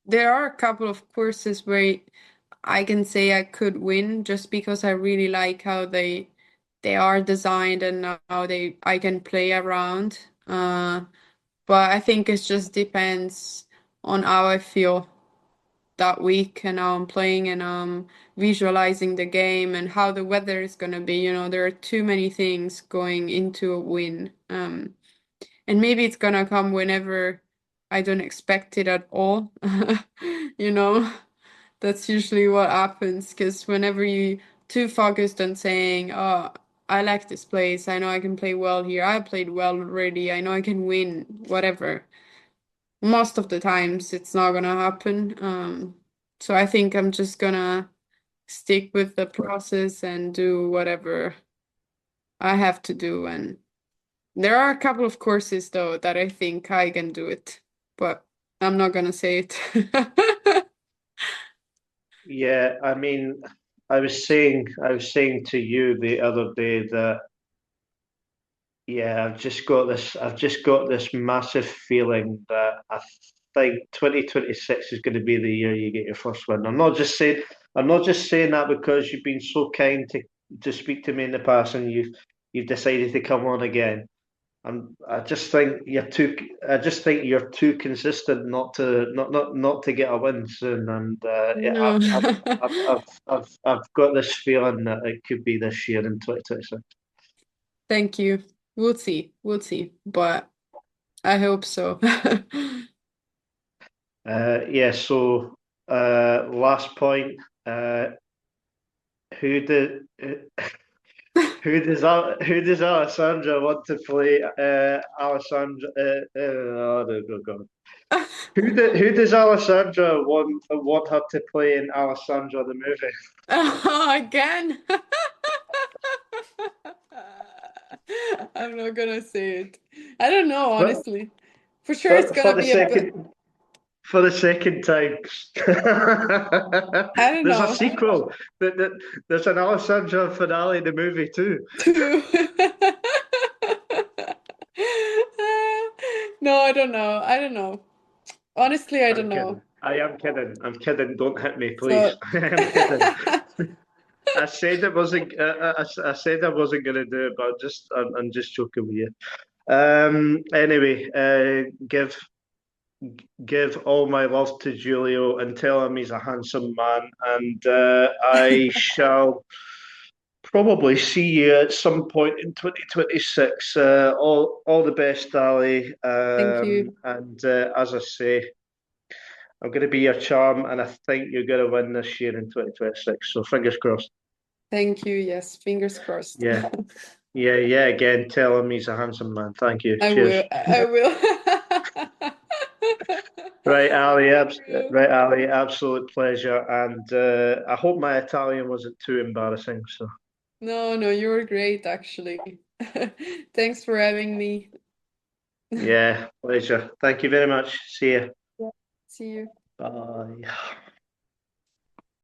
Speaker 2: there are a couple of courses where I can say I could win just because I really like how they are designed and how they I can play around. But I think it just depends on how I feel that week and how I'm playing and visualizing the game and how the weather is gonna be. You know, there are too many things going into a win. And maybe it's gonna come whenever I don't expect it at all. You know, that's usually what happens because whenever you too focused on saying, "Oh, I like this place. I know I can play well here. I played well already. I know I can win." Whatever. Most of the times, it's not gonna happen. So I think I'm just gonna stick with the process and do whatever I have to do and there are a couple of courses though that I think I can do it, but I'm not gonna say it.
Speaker 1: Yeah, I mean, I was saying to you the other day that yeah, I've just got this massive feeling that I think 2026 is going to be the year you get your first win. I'm not just saying that because you've been so kind to speak to me in the past and you've decided to come on again. I just think you're too consistent not to get a win soon, and
Speaker 2: No.
Speaker 1: I've got this feeling that it could be this year in 2026.
Speaker 2: Thank you. We'll see. We'll see. But I hope so.
Speaker 1: Yeah. So last point. Uh, who did who does Alessandra want to play? Alessandra. Oh, no, God. Who does Alessandra want her to play in Alessandra the movie?
Speaker 2: Again. I'm not gonna say it. I don't know,
Speaker 1: But
Speaker 2: honestly. For sure, it's
Speaker 1: for, for
Speaker 2: gonna
Speaker 1: the
Speaker 2: be a good.
Speaker 1: second for the second time.
Speaker 2: I don't
Speaker 1: There's a
Speaker 2: know.
Speaker 1: sequel. There's an Alessandra finale in the movie too.
Speaker 2: Two. No, I don't know. I don't know. Honestly, I don't
Speaker 1: I'm kidding.
Speaker 2: know.
Speaker 1: I am kidding. I'm kidding. Don't hit me, please.
Speaker 2: So,
Speaker 1: I am kidding. I said it wasn't. I said I wasn't going to do it, but I'm just joking with you. Anyway, give all my love to Giulio and tell him he's a handsome man, and I shall probably see you at some point in 2026. All the best, Ali.
Speaker 2: thank you.
Speaker 1: And as I say, I'm going to be your charm, and I think you're going to win this year in 2026. So fingers crossed.
Speaker 2: Thank you. Yes, fingers crossed.
Speaker 1: Yeah. Yeah. Again, tell him he's a handsome man. Thank you.
Speaker 2: I
Speaker 1: Cheers.
Speaker 2: will. I will.
Speaker 1: Right, Ali.
Speaker 2: I will.
Speaker 1: Right, Ali. Absolute pleasure. And I hope my Italian wasn't too embarrassing. So,
Speaker 2: No, no, you were great, actually. Thanks for having me.
Speaker 1: yeah, pleasure. Thank you very much. See you.
Speaker 2: Yeah. See you.
Speaker 1: Bye.